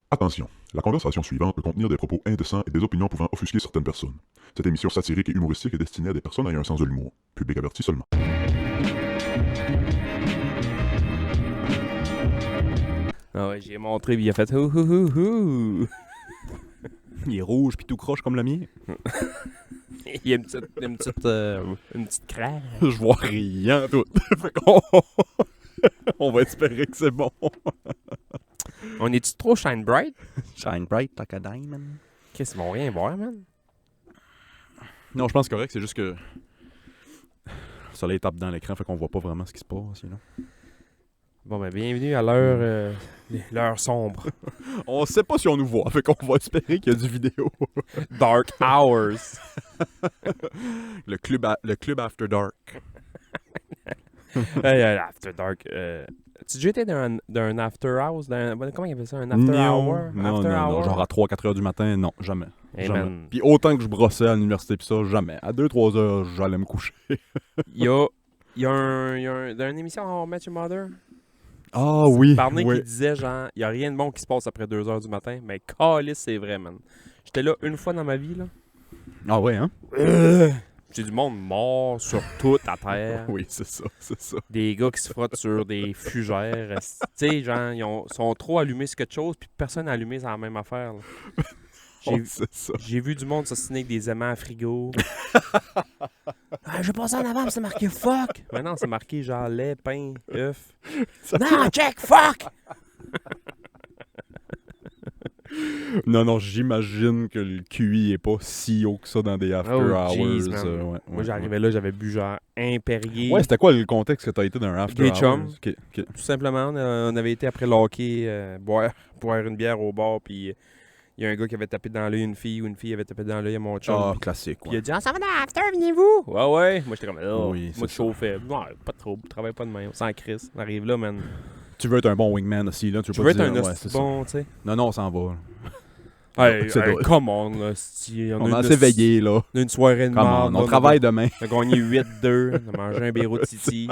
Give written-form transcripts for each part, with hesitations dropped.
Attention, la conversation suivante peut contenir des propos indécents et des opinions pouvant offusquer certaines personnes. Cette émission satirique et humoristique est destinée à des personnes ayant un sens de l'humour. Public averti seulement. Ah ouais, j'ai montré, puis il a fait hou hou hou hou. Il est rouge puis tout croche comme le mien. Il y a une petite craque. Je vois rien tout. Fait qu'on- On va espérer que c'est bon. On est-tu trop shine bright? Shine bright like a diamond. Qu'est-ce qu'ils vont rien voir, man? Non, je pense que c'est correct, c'est juste que le soleil tape dans l'écran, fait qu'on voit pas vraiment ce qui se passe. You know? Bon, ben, bienvenue à l'heure sombre. On sait pas si on nous voit, fait qu'on va espérer qu'il y a du vidéo. Dark Hours. Le club After Dark. Hey, After Dark. Tu déjà été dans un After House? Comment il appelle ça? Un After Hour? Non, After non, Hour? genre à 3-4 heures du matin, non, jamais. Hey, Jamais. man. Puis autant que je brossais à l'université pis ça, jamais. À 2-3 heures, j'allais me coucher. Il y a dans une émission How I Met Your Mother, Ah oui, Barney oui. qui disait genre, il y a rien de bon qui se passe après 2 heures du matin, mais calice, c'est vrai, man. J'étais là une fois dans ma vie, là. Ah ouais, hein? J'ai du monde mort sur toute la terre. Oui, c'est ça, c'est ça. Des gars qui se frottent sur des fougères. Tu sais, genre, sont trop allumés sur quelque chose, puis personne n'a allumé sur la même affaire, là. Oh, c'est ça. J'ai vu du monde s'assiner avec des aimants à frigo. Ah, je vais passer en avant, puis c'est marqué fuck. Mais non, c'est marqué genre lait, pain, œuf. Non, check, fuck! Non, j'imagine que le QI est pas si haut que ça dans des after Oh, hours. jeez, man. Ouais, Moi, j'arrivais là, j'avais bu genre un Perrier. Ouais, c'était quoi le contexte que t'as été dans un after Des hours? chums. Ok. Tout simplement, on avait été après le hockey boire une bière au bar, puis il y a un gars qui avait tapé dans l'œil une fille, ou une fille avait tapé dans l'œil à mon chum. Ah, puis classique, il a ouais. dit, on s'en va dans l'after, venez-vous? Ouais. Moi, j'étais comme, oh, Oui, moi, c'est je chauffais. Ouais, pas trop, travaille pas de main, on s'en crisse. On arrive là, man. Tu veux être un bon wingman aussi, là. Tu Tu veux veux pas être dire, un ouais, hostie c'est bon, tu sais. ça. Non, on s'en va. là. Hey, C'est hey, drôle. come on, là, c'ti, On a assez veillé, là. On a une soirée de Come marde. on, on travaille demain. On a gagné 8-2, on a mangé un béro de Titi.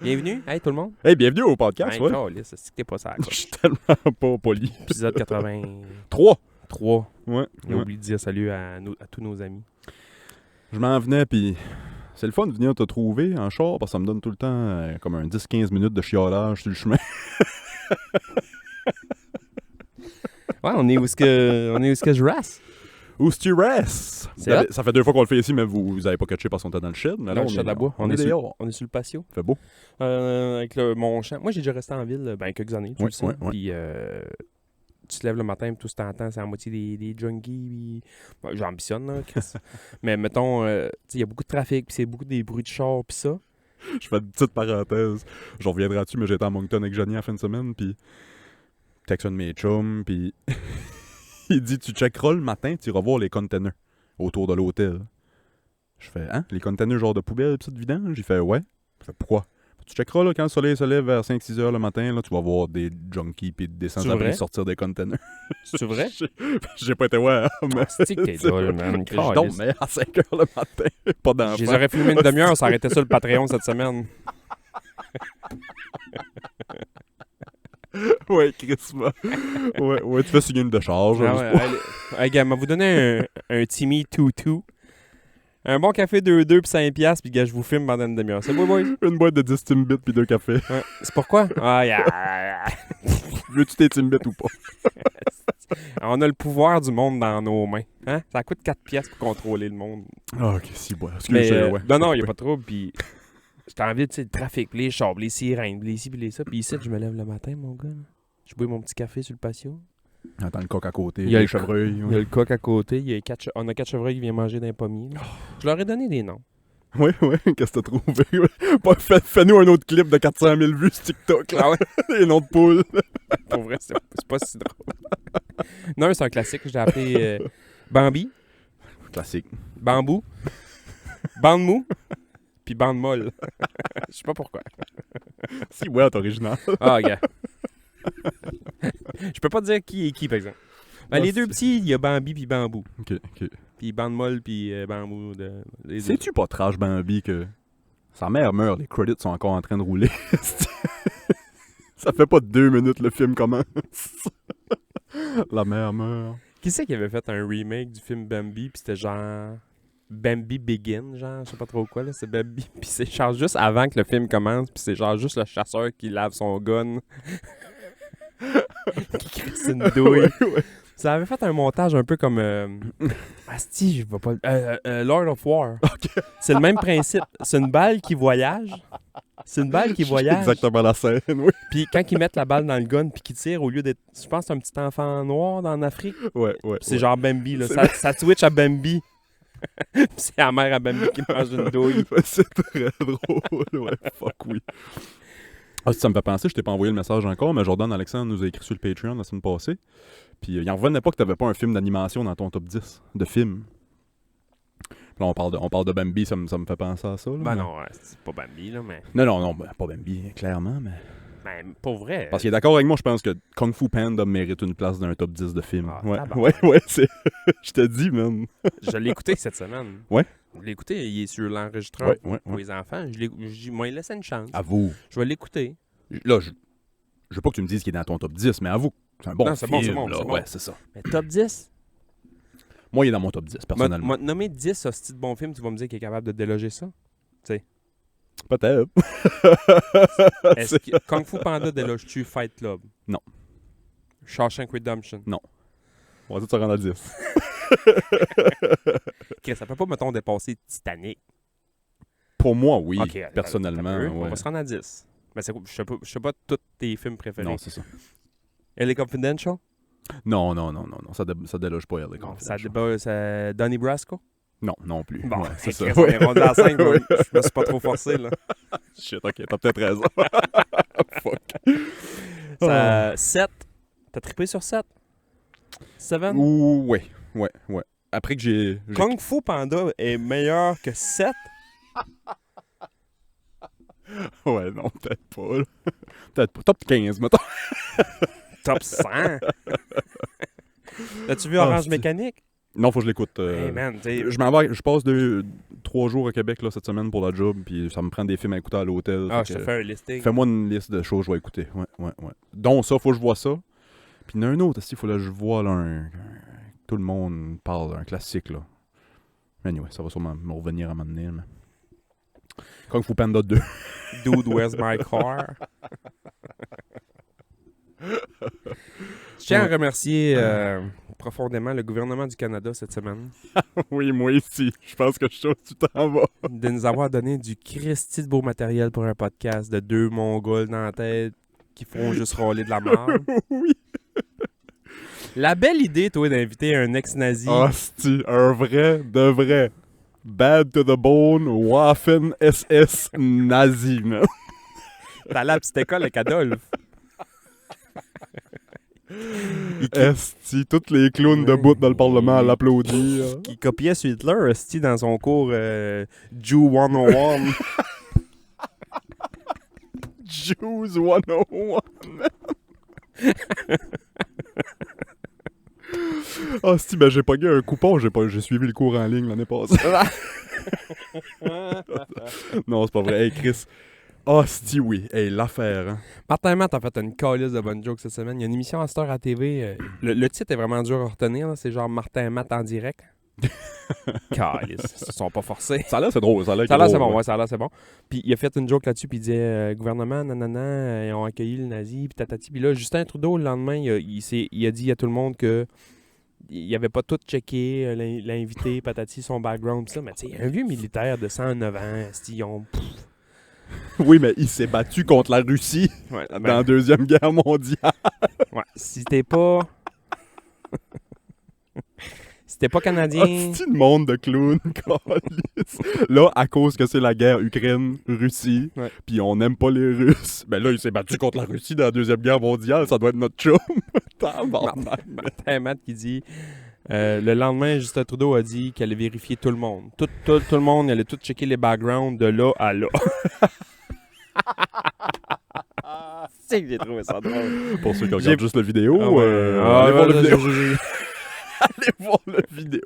Bienvenue, hey tout le monde. Hey, bienvenue au podcast, Hey, ouais. câlisse, c'est que t'es pas ça, quoi. Je suis tellement pas poli. Épisode 83. 3. Ouais. J'ai ouais. oublié de dire salut à tous nos amis. Je m'en venais, puis c'est le fun de venir te trouver en char, parce que ça me donne tout le temps comme un 10-15 minutes de chiolage sur le chemin. Ouais, on est où est-ce que je rasse? Où tu restes? C'est hot. Ça fait 2 fois qu'on le fait ici, mais vous avez pas catché parce qu'on était dans le shed. Mais là, Dans le on shed est à bois. On est dehors. On est sur le patio. Fait beau. Avec mon champ. Moi, j'ai déjà resté en ville quelques années, tu Ouais, le sais. ouais, ouais. Puis tu te lèves le matin, puis tout ce que t'entends, c'est à moitié des junkies. Puis... Bon, j'ambitionne, là, Chris. Mais mettons, tu sais, il y a beaucoup de trafic, puis c'est beaucoup des bruits de char, puis ça. Je fais une petite parenthèse. J'en reviendrai dessus, mais j'étais à Moncton avec Johnny en fin de semaine, puis texte un de mes chums, puis il dit, tu checkeras le matin, tu iras voir les containers autour de l'hôtel. Je fais, hein? Les containers genre de poubelle, pis ça de vidange? Il fait, ouais. Je fais, pourquoi? Tu checkeras, là, quand le soleil se lève vers 5-6 heures le matin, là, tu vas voir des junkies pis des C'est sans-abri vrai? sortir des containers. C'est vrai? J'ai pas été ouais, mais... C'est que t'es drôle, man. Je dormais à 5 heures le matin. Pas d'enfant. Je les aurais filmé une demi-heure, ça arrêtait ça le Patreon cette semaine. Ouais, Chris. Ouais, tu fais signer une décharge. Ah je sais ouais, pas. allez, gars, vous donner un Timmy 2-2. Un bon café 2-2 puis 5$, puis gars, je vous filme pendant une demi-heure. C'est beau, boys? Une boîte de 10 Timbits puis 2 cafés. Ouais. C'est pourquoi? Ah, yeah. Veux-tu tes Timbits ou pas? On a le pouvoir du monde dans nos mains. Hein? Ça coûte 4$ pour contrôler le monde. Ah, ok, si, ouais. Mais, Excusez, ouais. non, il n'y a pas de trouble. Puis j'étais envie de, tu sais, le trafic, puis les chars, puis les sirènes, puis les ci, puis les ça. Puis ici, je me lève le matin, mon gars. Là. Je bois mon petit café sur le patio. Attends, le coq à côté, Il y a les le chevreuils. Il y a le coq à côté. On a 4 chevreuils qui viennent manger d'un pommier. là. Je leur ai donné des noms. Ouais, qu'est-ce que t'as trouvé? Fais-nous un autre clip de 400 000 vues sur TikTok, là. Ah ouais? Et non de poule. Pour vrai, c'est pas si drôle. Non, c'est un classique. Je l'ai appelé Bambi, Classique. Bambou, Bande mou, puis Bande molle. Je sais pas pourquoi. Si, ouais, t'es original. Ah, gars. Je peux pas te dire qui est qui, par exemple. Ben, Non, les deux c'est- petits, il y a Bambi puis Bambou. Ok. Puis Bande molle puis Bambou. Les deux. Sais-tu pas trash Bambi que sa mère meurt, les credits sont encore en train de rouler? Ça fait pas 2 minutes le film commence. La mère meurt. Qui c'est qui avait fait un remake du film Bambi, puis c'était genre Bambi Begin, genre, je sais pas trop quoi, là, c'est Bambi, puis c'est genre juste avant que le film commence, puis c'est genre juste le chasseur qui lave son gun, qui crisse une douille. Ouais. Ça avait fait un montage un peu comme... Asti, je vais pas... Lord of War. C'est le même principe. C'est une balle qui voyage. C'est une balle qui voyage. Exactement la scène, oui. Puis quand ils mettent la balle dans le gun puis qu'ils tirent, au lieu d'être... Je pense que c'est un petit enfant noir en Afrique. Ouais. C'est genre Bambi, là. Ça switch à Bambi. Puis c'est la mère à Bambi qui mange une douille. C'est très drôle, ouais. Fuck oui. Ah, si ça me fait penser, je t'ai pas envoyé le message encore, mais Jordan Alexandre nous a écrit sur le Patreon la semaine passée. Puis il en revenait pas que t'avais pas un film d'animation dans ton top 10 de films. Puis là, on parle de Bambi, ça me fait penser à ça. Là, Ben mais... non, c'est pas Bambi, là, mais... Non, ben, pas Bambi, clairement, mais... Ben, pour vrai. Parce qu'il est d'accord avec moi, je pense que Kung Fu Panda mérite une place dans un top 10 de films. Ah, ouais, c'est... je te dis, man. Je l'ai écouté cette semaine. Ouais? Je l'ai écouté, il est sur l'enregistreur Ouais. pour les enfants. Moi, il laissé une chance. Avoue. Je vais l'écouter. Là, je veux pas que tu me dises qu'il est dans ton top 10, mais avoue, c'est un bon Non, c'est bon, film. c'est bon, là. c'est bon. Ouais, c'est ça. Mais top 10? Moi, il est dans mon top 10, personnellement. M'a nommé 10 hosties de bons films, tu vas me dire qu'il est capable de déloger ça? Peut-être. Est-ce que Kung Fu Panda déloge-tu Fight Club? Non. Shawshank Redemption? On va dire que ça rend à 10. Chris, ça peut pas, mettons, dépasser Titanic. Pour moi, oui, Ok, allez, personnellement. attends un peu. On Ouais. va se rendre à 10. Mais je sais pas tous tes films préférés. Non, c'est ça. LA Confidential? Non, ça déloge pas LA Non, Confidential. Donnie Brasco? Non plus. Bon, Ouais, c'est ça. Chris, on est rendu à 5, Ouais. je me suis pas trop forcé, là. Shit, ok, t'as peut-être raison. Fuck. 7. T'as trippé sur 7? 7? Ouais. Après que j'ai... Kung Fu Panda est meilleur que 7? Ouais, non, peut-être pas. Là. Peut-être pas. Top 15, mettons. Top 100? As-tu vu Ah, Orange c'est- Mécanique? Non, faut que je l'écoute. Hey man, t'sais, Je passe 3 jours à Québec là, cette semaine pour la job, puis ça me prend des films à écouter à l'hôtel. je te fais un listing. Fais-moi une liste de choses que je vais écouter. Ouais. Donc ça, faut que je vois ça. Puis il y en a un autre, il faut que je vois là, tout le monde parle, un classique là. Anyway, ça va sûrement me revenir à un moment donné. Mais... Kung Fu Panda 2. Dude, where's my car? Je tiens à remercier profondément le gouvernement du Canada cette semaine Oui, moi aussi. Je pense que je sais où tu t'en vas. de nous avoir donné du Christy de beau matériel pour un podcast de 2 Mongols dans la tête qui feront juste rôler de la marde. Oui. La belle idée, toi, d'inviter un ex-nazi. Hostie, un de vrai. Bad to the bone, Waffen SS nazi, man. T'as allé à la petite école avec Adolphe. Esti, tous les clowns debout dans le Parlement à l'applaudir. Qui copiait sur Hitler, esti, dans son cours Jew 101. Jews 101. Hostie, ben j'ai pogné un coupon, j'ai suivi le cours en ligne l'année passée. Non, c'est pas vrai. Hey, Chris. Hostie, oui. Hey, l'affaire, hein. Martin Matt a fait une calice de bonnes jokes cette semaine. Il y a une émission à cette heure à TV. Le titre est vraiment dur à retenir. Là. C'est genre Martin Matt en direct. Calice. Ils se sont pas forcés. Ça a l'air, c'est drôle. Ça a l'air, Ça a l'air, drôle, c'est bon. ouais. Ouais, ça a l'air, c'est bon. Puis il a fait une joke là-dessus. Puis il disait gouvernement, nanana, ils ont accueilli le nazi. Puis tatati. Puis là, Justin Trudeau, le lendemain, il a dit à tout le monde que il avait pas tout checké, l'invité, patati, son background. Pis ça. Mais tu sais, un vieux militaire de 109 ans, ils ont. Oui, mais il s'est battu contre la Russie Ouais, dans la Deuxième Guerre mondiale. ouais. Si t'es pas. Si t'es pas canadien. Hostie de monde de clowns, câlisse. Là, à cause que c'est la guerre Ukraine-Russie, Ouais. puis on n'aime pas les Russes, ben là, il s'est battu contre la Russie dans la Deuxième Guerre mondiale, ça doit être notre chum. Tabarnak. Martin Matt qui dit le lendemain, Justin Trudeau a dit qu'elle allait vérifier tout le monde. Tout le monde, il allait tout checker les backgrounds de là à là. C'est que j'ai trouvé ça drôle. Pour ceux qui J'ai- regardent juste la vidéo, Ah ouais. allez voir la ouais, vidéo. j'ai- Allez voir la vidéo.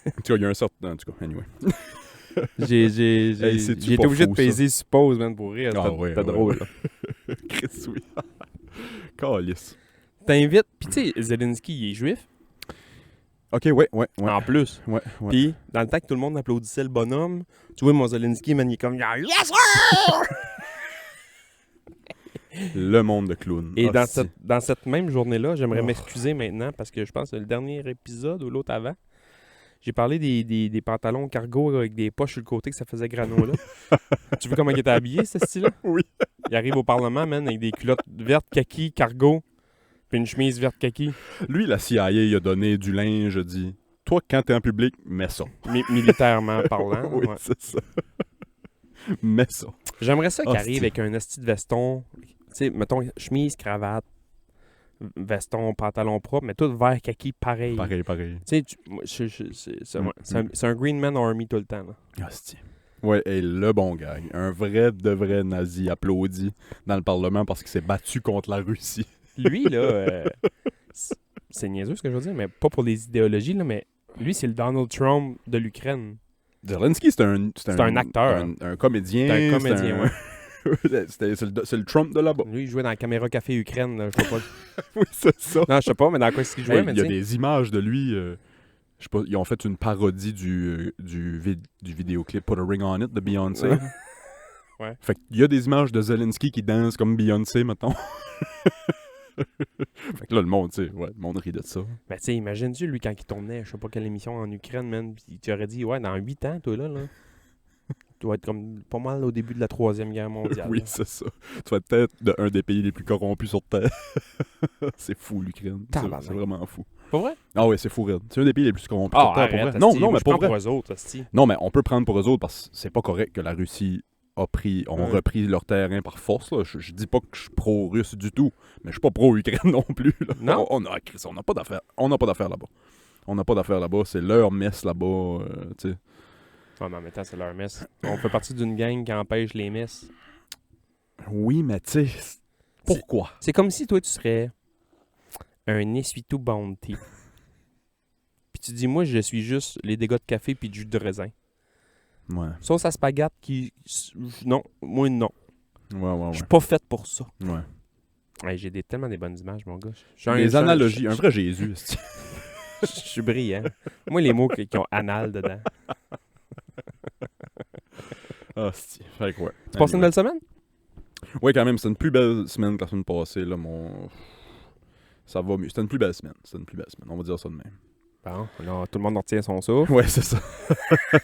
En tout cas, il y a un certain... En tout cas, anyway. J'ai c'est-tu été pas obligé fou, de peser suppose, man, pour rire. Ah C'était ouais, c'était ouais, drôle. ouais. Chris, oui. Calice. T'invites, puis tu sais, Zelensky, il est juif, Ok, ouais. en plus. Ouais. Puis, dans le temps que tout le monde applaudissait le bonhomme, tu vois, mon Zelensky, man, il est comme... Yes, sir! Le monde de clowns. Et dans Hostie. cette même journée-là, j'aimerais Oh. m'excuser maintenant parce que je pense que c'est le dernier épisode ou l'autre avant. J'ai parlé des pantalons cargo avec des poches sur le côté que ça faisait granola. Tu vois comment il était habillé, ce style-là? Oui. Il arrive au Parlement, man, avec des culottes vertes kaki, cargo, puis une chemise verte kaki. Lui, la CIA, il a donné du linge, a dit toi, quand t'es en public, mets ça. Militairement parlant. Oui, ouais. c'est ça. Mets ça. J'aimerais ça qu'il Hostie. arrive avec un esti de veston. Tu sais, mettons, chemise, cravate, veston, pantalon propre, mais tout vert kaki pareil. Pareil. Tu sais, c'est un Green Man Army tout le temps. Là. Hostie. Ouais, et le bon gag. Un vrai de vrai nazi applaudi dans le Parlement parce qu'il s'est battu contre la Russie. Lui, là, c'est niaiseux ce que je veux dire, mais pas pour les idéologies, là, mais lui, c'est le Donald Trump de l'Ukraine. Zelensky, c'est un acteur. Un comédien. C'est un comédien, ouais. C'est le Trump de là-bas. Lui, il jouait dans la Caméra Café Ukraine, là, je sais pas. Oui, c'est ça. Non, je sais pas, mais dans quoi est-ce qu'il jouait, Hey, mais il y a tu sais. des images de lui. Je sais pas, ils ont fait une parodie du vidéoclip Put a Ring on It de Beyoncé. Ouais. Fait qu'il y a des images de Zelensky qui danse comme Beyoncé, mettons. Fait que là, le monde, tu sais, ouais, le monde rit de ça. Mais tu sais, imagine-tu, lui, quand il tournait, je sais pas quelle émission en Ukraine, man, pis tu aurais dit, ouais, dans 8 ans, toi, là, tu dois être comme pas mal au début de la Troisième Guerre mondiale. Oui, là. c'est ça. Tu vas être peut-être un des pays les plus corrompus sur Terre. C'est fou, l'Ukraine. Tabarnak. C'est vraiment fou. Pas vrai? Ah ouais, c'est fou, raide. C'est un des pays les plus corrompus Ah, sur Terre, pour arrête, vrai. Non, asti, non, moi, mais je pour prends vrai. pour eux autres, asti. Non, mais on peut prendre pour eux autres parce que c'est pas correct que la Russie ont Ouais. repris leur terrain par force. Là. Je dis pas que je suis pro-russe du tout, mais je suis pas pro-Ukraine non plus. Là. Non? On n'a pas d'affaires. On n'a pas d'affaires là-bas. On n'a pas d'affaires là-bas. C'est leur messe là-bas. Tu sais. Ouais, mais en même temps, c'est leur messe. On fait partie d'une gang qui empêche les messes. Oui, mais tu sais, pourquoi? C'est comme si toi, tu serais un essuie-tout bounty. Puis tu dis, moi, je suis juste les dégâts de café puis du jus de raisin. Ouais. Sauce à spaghette qui... Non, moi, non. Ouais. Je suis pas faite pour ça. Ouais. Hey, j'ai tellement des bonnes images, mon gars. Des analogies. Un vrai Jésus. c'est- Je suis brillant. Moi, les mots qui ont anal dedans. Ah, c'est. Fait que ouais. Tu passes une belle semaine? Ouais, quand même. C'était une plus belle semaine que la semaine passée. Là, Ça va mieux. C'était une plus belle semaine. On va dire ça de même. Bon, là, tout le monde retient son souffle. Ouais, c'est ça.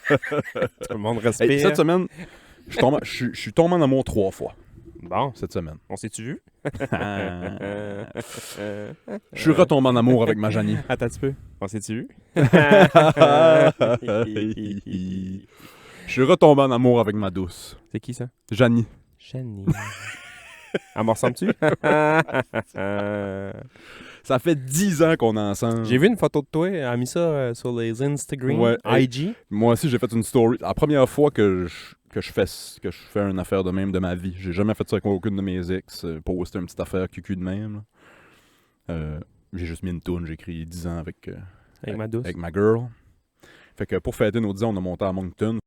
Tout le monde respire. Hey, cette semaine, je suis tombé en amour 3 fois. Bon, Cette semaine. on s'est-tu vu? Je suis retombé en amour avec ma Janie. Attends un petit peu. On s'est-tu vu? Je suis retombé en amour avec ma douce. C'est qui ça? Janie. Chani. Elle me ressemble-tu? Ça fait 10 ans qu'on est ensemble. J'ai vu une photo de toi. Elle a mis ça sur les Instagram, Ouais, hey. IG. Moi aussi, j'ai fait une story. La première fois que je fais une affaire de même de ma vie. J'ai jamais fait ça avec aucune de mes ex. Poster une petite affaire cucu de même. J'ai juste mis une toune. J'ai écrit 10 ans avec Avec ma douce. avec ma girl. Fait que pour fêter nos 10 ans, on a monté à Moncton.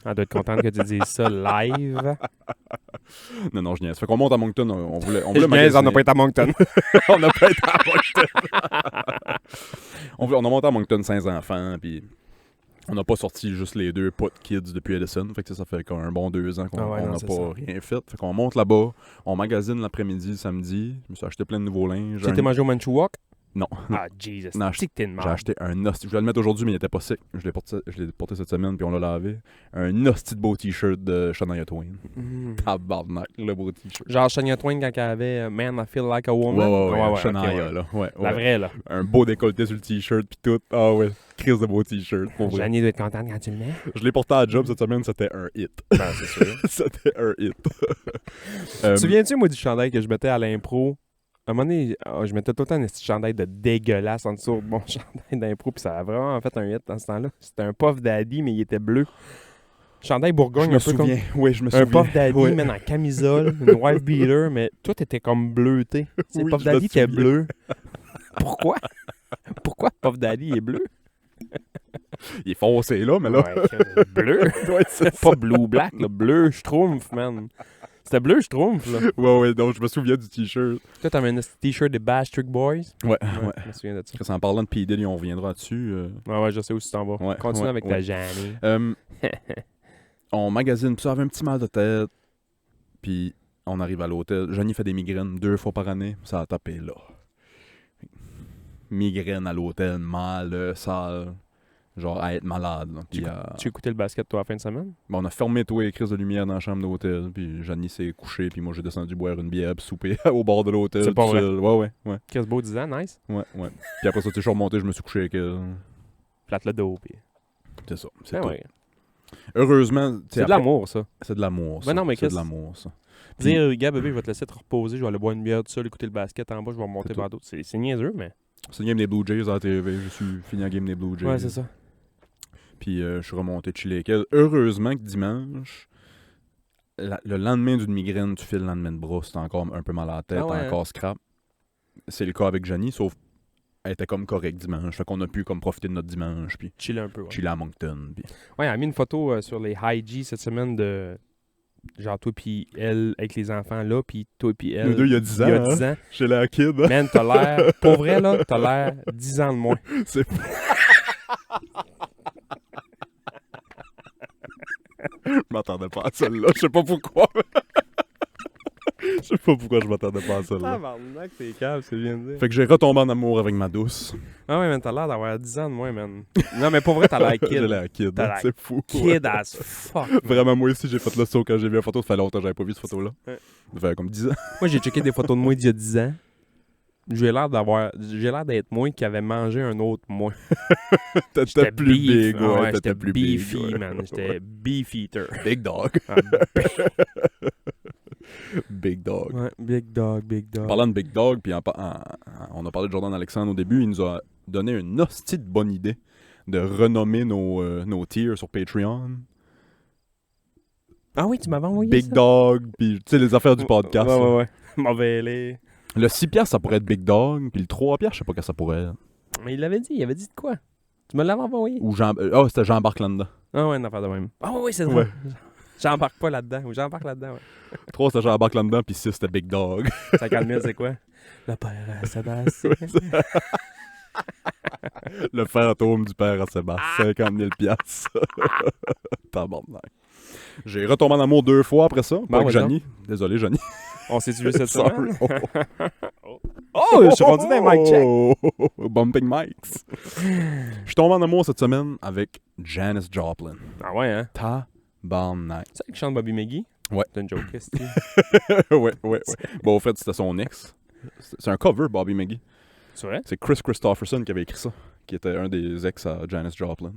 Elle doit être contente que tu dises ça live. Non, je niaise. Fait qu'on monte à Moncton. On voulait Je niaise, on magasiner. n'a pas été à Moncton. On n'a pas été à Moncton. on a monté à Moncton 5 enfants, puis on n'a pas sorti juste les deux pas de kids depuis Edison. Fait que ça fait comme un bon 2 ans qu'on Ah ouais, non, n'a c'est pas ça. rien fait. Fait qu'on monte là-bas, on magasine l'après-midi, le samedi. Je me suis acheté plein de nouveaux linges. Tu étais mangé au Manchouak? Non. Ah, Jesus. Non, Tu sais que t'es une J'ai marde. acheté un hostie. Je voulais le mettre aujourd'hui, mais il était pas sec. Je l'ai porté cette semaine, puis on l'a lavé. Un hostie de beau t-shirt de Shania Twain. Mm. Tabarnak, le beau t-shirt. Genre Shania Twain quand elle avait Man, I Feel Like a Woman. Ouais, ok, Shania, ouais. là. Ouais, La ouais. vraie, là. Un beau décolleté sur le t-shirt, puis tout. Ah ouais, crise de beau t-shirt. Pour vrai. Janie doit être contente quand tu le mets. Je l'ai porté à la job cette semaine, c'était un hit. Ben, c'est sûr. C'était un hit. Tu te souviens-tu, moi, du chandail que je mettais à l'impro? À un moment donné, je mettais tout le temps un petit chandail de dégueulasse en dessous de mon chandail d'impro, puis ça a vraiment fait un hit dans ce temps-là. C'était un Puff Daddy, mais il était bleu. Chandail Je Bourgogne, me un peu comme souviens. Oui, je me un souviens. Puff Daddy, Ouais. mais en camisole, une wife beater, mais tout était comme bleuté. C'est Oui, Puff je me Daddy était souviens. bleu. Pourquoi? Pourquoi Puff Daddy est bleu? Il est foncé là, mais là... Ouais, bleu. Ouais, c'est Pas blue-black, là. Bleu, schtroumpf, man. C'était bleu, schtroumpf, là. ouais, non, je me souviens du t-shirt. Toi, t'avais un t-shirt des Bash Trick Boys. Ouais. Je me souviens de ça. Chris, en parlant de P. Diddy, on reviendra dessus. Ouais, je sais où tu t'en vas. Ouais, Continue ouais, avec ouais. ta Janie. On magasine, puis ça avait un petit mal de tête. Puis on arrive à l'hôtel. Johnny fait des migraines 2 fois par année. Ça a tapé là. Migraine à l'hôtel, mal, sale. Genre à être malade. Là. Puis, Tu écoutais le basket, toi, à la fin de semaine? on a fermé tous les crises de lumière dans la chambre d'hôtel. Puis Johnny s'est couché. Puis moi, j'ai descendu boire une bière puis souper au bord de l'hôtel. C'est pas tout vrai. seul. Ouais. Chris Beau 10 ans, nice. Ouais. Puis après ça, je suis remonté, je me suis couché avec elle. Plate le dos, puis... C'est ça. C'est Ben tout. ouais. Heureusement, C'est de l'amour, ça. C'est de l'amour, ça. Ben non, mais c'est de qu'est-ce- l'amour, ça. Puis- Dire, gars, bébé, je vais te laisser te reposer, je vais aller boire une bière tout seul, écouter le basket en bas, je vais remonter C'est tout. vers d'autres. C'est niaiseux, mais... C'est une game des Blue Jays à la TV. Je suis fini la game des Blue Jays. Ouais, c'est ça. Puis je suis remonté chiller avec elle. Heureusement que dimanche, le lendemain d'une migraine, tu files le lendemain de bras, t'es encore un peu mal à la tête, Ah ouais, t'es encore scrap. C'est le cas avec Johnny, sauf elle était comme correcte dimanche. Fait qu'on a pu comme profiter de notre dimanche, puis Chiller un peu, ouais. chiller à Moncton. Puis... Ouais, elle a mis une photo sur les High G cette semaine de... Genre, toi puis elle, avec les enfants là, puis toi puis elle... Nous deux, il y a 10 ans, Il y a hein? 10 ans. Chez la kid. Man, t'as l'air... Pour vrai, là, t'as l'air 10 ans de moins. C'est Je m'attendais pas à celle-là. Je sais pas pourquoi. Je sais pas pourquoi je m'attendais pas à celle-là. Tabarnak, t'es calme, c'est bien de dire. Fait que j'ai retombé en amour avec ma douce. Ah ouais, man, t'as l'air d'avoir 10 ans de moins, man. Non, mais pour vrai, t'as l'air J'ai kid. la kid. T'as l'air C'est fou. Kid as fuck. Vraiment, moi aussi, j'ai fait le saut quand j'ai vu la photo. Ça fait longtemps que j'avais pas vu cette photo-là. Ouais. Ça fait comme 10 ans. Moi, j'ai checké des photos de moi d'il y a 10 ans. J'ai l'air d'être moi qui avait mangé un autre moi. T'étais plus big, Ah ouais. ouais, T'étais j'étais plus beefy, big. Ouais. man. J'étais beef eater. Big dog. Ah, Big dog. ouais, big dog, big dog. Parlant de Big Dog, puis on a parlé de Jordan Alexandre au début, il nous a donné une hostie de bonne idée de renommer nos tiers sur Patreon. Ah oui, tu m'avais envoyé Big ça? Dog, puis tu sais, les affaires du podcast. là. Ouais. Mauvais lait. Le 6$, ça pourrait être Big Dog, puis le 3$, je sais pas qu'est-ce que ça pourrait être. Mais il avait dit de quoi? Tu me l'avais envoyé? Ou c'était Jean-Marc Landa. Ah ouais, une affaire de même. Ah oui, c'est Ouais. vrai. J'embarque pas là-dedans. Ou j'embarque là-dedans, ouais. 3, c'était Jean-Marc Landa, puis 6, c'était Big Dog. 50 000, c'est quoi? Le père à Sébastien. Le fantôme du père à Sébastien, 50 000 $. Tabarnak. J'ai retombé en amour 2 fois après ça, Bon, avec vas-y Johnny. Désolé, Johnny. On s'est tué cette Sorry. semaine. Oh, je suis rendu dans les mic check. Oh, bumping mics. Je suis tombé en amour cette semaine avec Janis Joplin. Ah ouais, hein? Tabarnak. Tu sais qui chante Bobby McGee? Ouais. C'est une joke, qu'est-ce que ouais. Bon, au fait, c'était son ex. C'est un cover, Bobby McGee. c'est vrai? C'est Chris Christopherson qui avait écrit ça, qui était un des ex à Janis Joplin.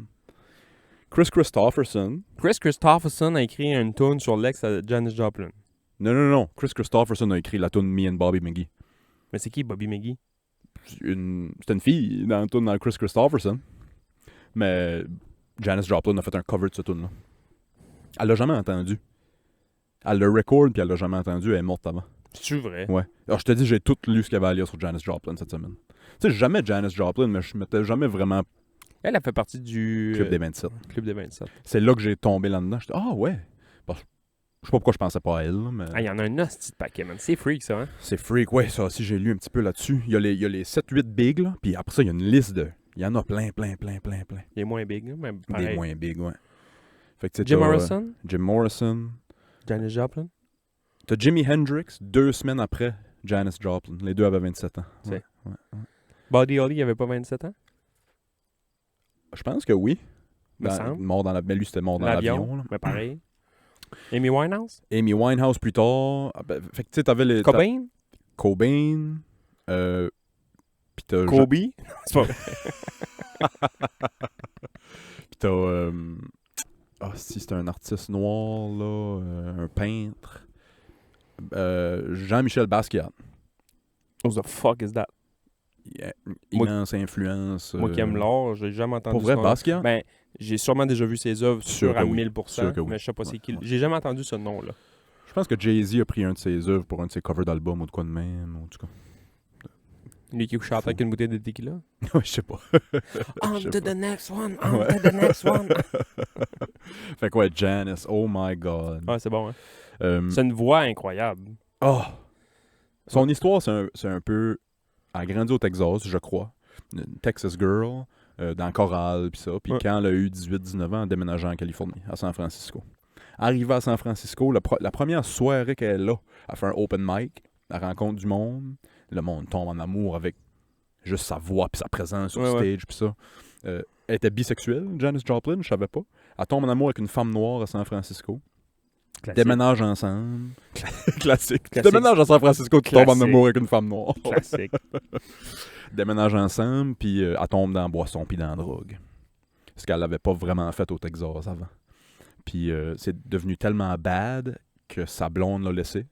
Chris Christopherson. Chris Christopherson a écrit une tune sur l'ex à Janis Joplin. Non. Chris Christopherson a écrit la tune Me and Bobby McGee. Mais c'est qui Bobby McGee? C'était une fille dans la tune dans Chris Christopherson. Mais Janis Joplin a fait un cover de cette tune là. Elle l'a jamais entendu. Elle le record puis elle l'a jamais entendu, elle est morte avant. C'est vrai? Ouais. Alors je te dis, j'ai tout lu ce qu'il y avait à lire sur Janis Joplin cette semaine. Tu sais, jamais Janis Joplin, mais je m'étais jamais vraiment Elle a fait partie du Club des 27. Club des 27. C'est là que j'ai tombé là-dedans. J'étais, ah ouais. Parce que je sais pas pourquoi je pensais pas à elle, là, mais Ah, il y en a un hostie de paquet, man. C'est freak, ça, hein? c'est freak. Ouais, ça aussi, j'ai lu un petit peu là-dessus. Il y a les 7-8 bigs, là, puis après ça, il y a une liste de... Il y en a plein. Il est moins big, là, mais Des pareil. moins bigs, ouais. Fait que, tu sais, Jim t'as, Morrison? Jim Morrison. Janis Joplin? T'as Jimi Hendrix 2 semaines après Janis Joplin. Les deux avaient 27 ans. Ouais. Buddy Holly, il avait pas 27 ans? Je pense que oui. Me semble. Mais lui, c'était mort dans l'avion. Là. Mais pareil. Amy Winehouse? Amy Winehouse plus tard. Ah, ben, fait que tu sais, t'avais les... Cobain? Cobain. Pis t'as... Kobe? C'est pas vrai. Pis t'as... Ah, si, c'était un artiste noir, là. Un peintre. Jean-Michel Basquiat. What the fuck is that? Yeah, Moi- immense influence. Moi qui aime l'art, j'ai jamais entendu Pour vrai, ce nom. Basquiat? Ben, j'ai sûrement déjà vu ses œuvres Sûr sur que à oui. 1000%, Sûr que oui. mais je sais pas c'est Ouais, qui. ouais. J'ai jamais entendu ce nom-là. Je pense que Jay-Z a pris un de ses œuvres pour un de ses covers d'album ou de quoi de même, ou en tout cas. Lui qui chantait avec une bouteille de tequila. Ouais, je sais pas. On Je sais to pas. the next one, on Ouais. to the next one. Fait que ouais, Janice, oh my god. Ouais, c'est bon, hein. Euh, C'est une voix incroyable. oh! Son histoire, c'est un peu... Elle a grandi au Texas, je crois. Une Texas girl, dans le choral, pis ça. Puis Ouais. quand elle a eu 18-19 ans, elle a déménagé en Californie, à San Francisco. Arrivée à San Francisco, la première soirée qu'elle a, elle fait un open mic, elle rencontre du monde, le monde tombe en amour avec juste sa voix puis sa présence sur Ouais, ouais. stage puis ça. Elle était bisexuelle, Janis Joplin, je savais pas. Elle tombe en amour avec une femme noire à San Francisco. Classique. Déménage ensemble. Classique. Tu Classique. déménages à San Francisco, tu tombes en Classique. amour avec une femme noire. Classique. Déménage ensemble, puis elle tombe dans la boisson puis dans la drogue. Ce qu'elle n'avait pas vraiment fait au Texas avant. Puis c'est devenu tellement bad que sa blonde l'a laissé.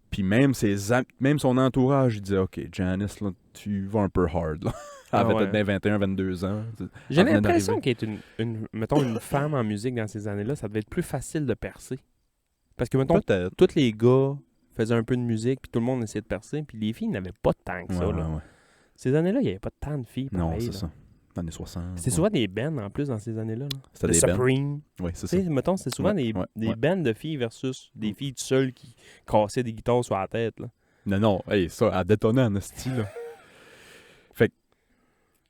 Puis même son entourage, il disait « Ok, Janice, là, tu vas un peu hard. » Là. Elle Ah avait ouais. peut-être 21, 22 ans. J'ai Elle venait l'impression d'arriver. qu'être mettons, une femme en musique dans ces années-là, ça devait être plus facile de percer. Parce que, mettons, Peut-être. tous les gars faisaient un peu de musique, puis tout le monde essayait de percer, puis les filles n'avaient pas tant que ça. Ouais, Là. ouais. Ces années-là, il n'y avait pas tant de filles. Non, pareil, c'est là. ça. Années 60. C'était ouais. souvent des bands en plus dans ces années-là. Là. C'était The des bands. Supreme. Oui, c'est Tu ça. sais, mettons, c'était souvent Ouais, des ouais. bands de filles versus des filles tout seules qui cassaient des guitares sur la tête. Là. Non, hey, ça, elle détonnait en esti, là. Fait que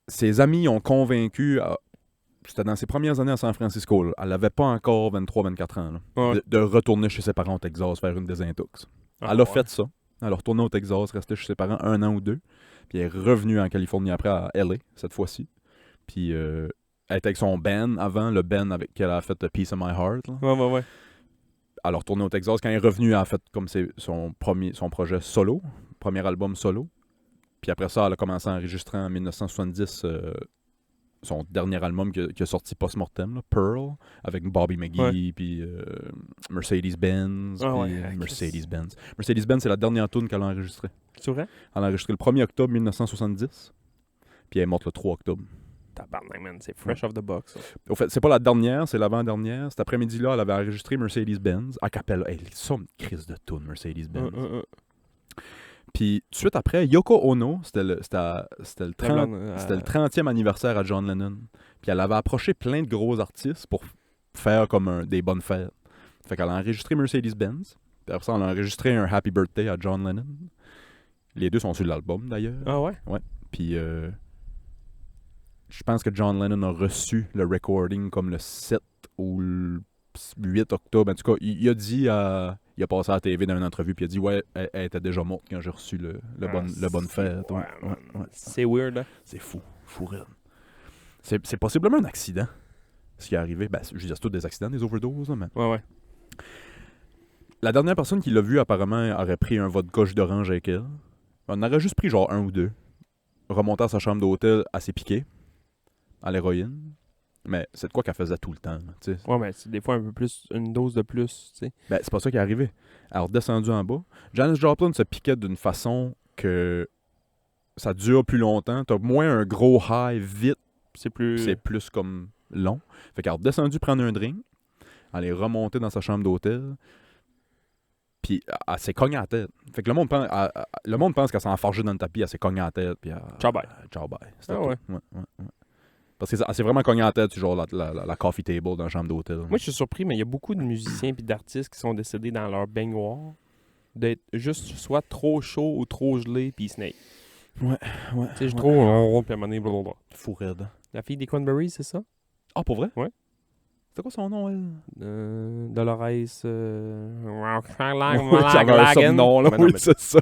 ses amis ont convaincu, c'était dans ses premières années à San Francisco, là, elle avait pas encore 23-24 ans, là, Ouais. de retourner chez ses parents au Texas faire une désintox. Ah, Elle a ouais. fait ça. Elle a retourné au Texas, resté chez ses parents 1 an ou 2, puis elle est revenue en Californie après à LA, cette fois-ci. Puis elle était avec son band avant, le band avec qui elle a fait Peace of My Heart, là. Ouais. Elle a retourné au Texas. Quand elle est revenue, elle a fait comme son projet solo, premier album solo. Puis après ça, elle a commencé à enregistrer en 1970 son dernier album qui a sorti post-mortem, là, Pearl, avec Bobby McGee, puis Mercedes-Benz, Ah puis ouais, Mercedes-Benz. Mercedes-Benz, c'est la dernière tune qu'elle a enregistrée. C'est vrai? Elle a enregistré le 1er octobre 1970, puis elle est morte le 3 octobre. Tabarnak, man. C'est fresh off the box. Ça. Au fait, c'est pas la dernière, c'est l'avant-dernière. Cet après-midi-là, elle avait enregistré Mercedes-Benz a cappella. Hey, ça, une crise de tune, Mercedes-Benz. Puis, tout de suite après, Yoko Ono, c'était le 30e anniversaire à John Lennon. Puis, elle avait approché plein de gros artistes pour faire comme des bonnes fêtes. Fait qu'elle a enregistré Mercedes-Benz. Puis après ça, elle a enregistré un Happy Birthday à John Lennon. Les deux sont sur l'album, d'ailleurs. Ah ouais? Puis, je pense que John Lennon a reçu le recording comme le 7 ou le 8 octobre. En tout cas, il a dit il a passé à la TV dans une entrevue, puis il a dit ouais, elle était déjà morte quand j'ai reçu le bonne fête. Ouais. C'est weird, là. C'est fou raide. C'est possiblement un accident, ce qui est arrivé. Ben, je veux dire, c'est tous des accidents, des overdoses, là, mais... Ouais. La dernière personne qui l'a vu, apparemment, aurait pris un vodka jus d'orange avec elle. On en aurait juste pris genre 1 ou 2. Remonté à sa chambre d'hôtel, à s'est piqué à l'héroïne. Mais c'est de quoi qu'elle faisait tout le temps, tu sais. Ouais, mais c'est des fois un peu plus, une dose de plus, tu sais. Ben, c'est pas ça qui est arrivé. Elle est redescendue en bas. Janis Joplin se piquait d'une façon que ça dure plus longtemps. T'as moins un gros high vite, C'est plus... c'est plus comme long. Fait qu'elle est redescendue prendre un drink. Elle est remontée dans sa chambre d'hôtel. Puis elle s'est cognée à la tête. Fait que le monde pense qu'elle s'est enfargée dans le tapis, elle s'est cognée à la tête. Puis Ciao, bye. Ciao, bye. C'était Ah tout. ouais. Ouais. Parce qu'elle s'est vraiment cognée à la tête sur genre la coffee table dans la chambre d'hôtel. Moi, je suis surpris, mais il y a beaucoup de musiciens et d'artistes qui sont décédés dans leur baignoire d'être juste soit trop chaud ou trop gelé, puis snake. Ouais. Tu sais, je trouve, on puis à un moment donné, blablabla. Fou raide. La fille des Cranberries, c'est ça? Ah, pour vrai? Ouais. C'était quoi son nom, elle? Dolores... Oui, il y avait un somnom, là. Ben non, Oui, mais c'est ça.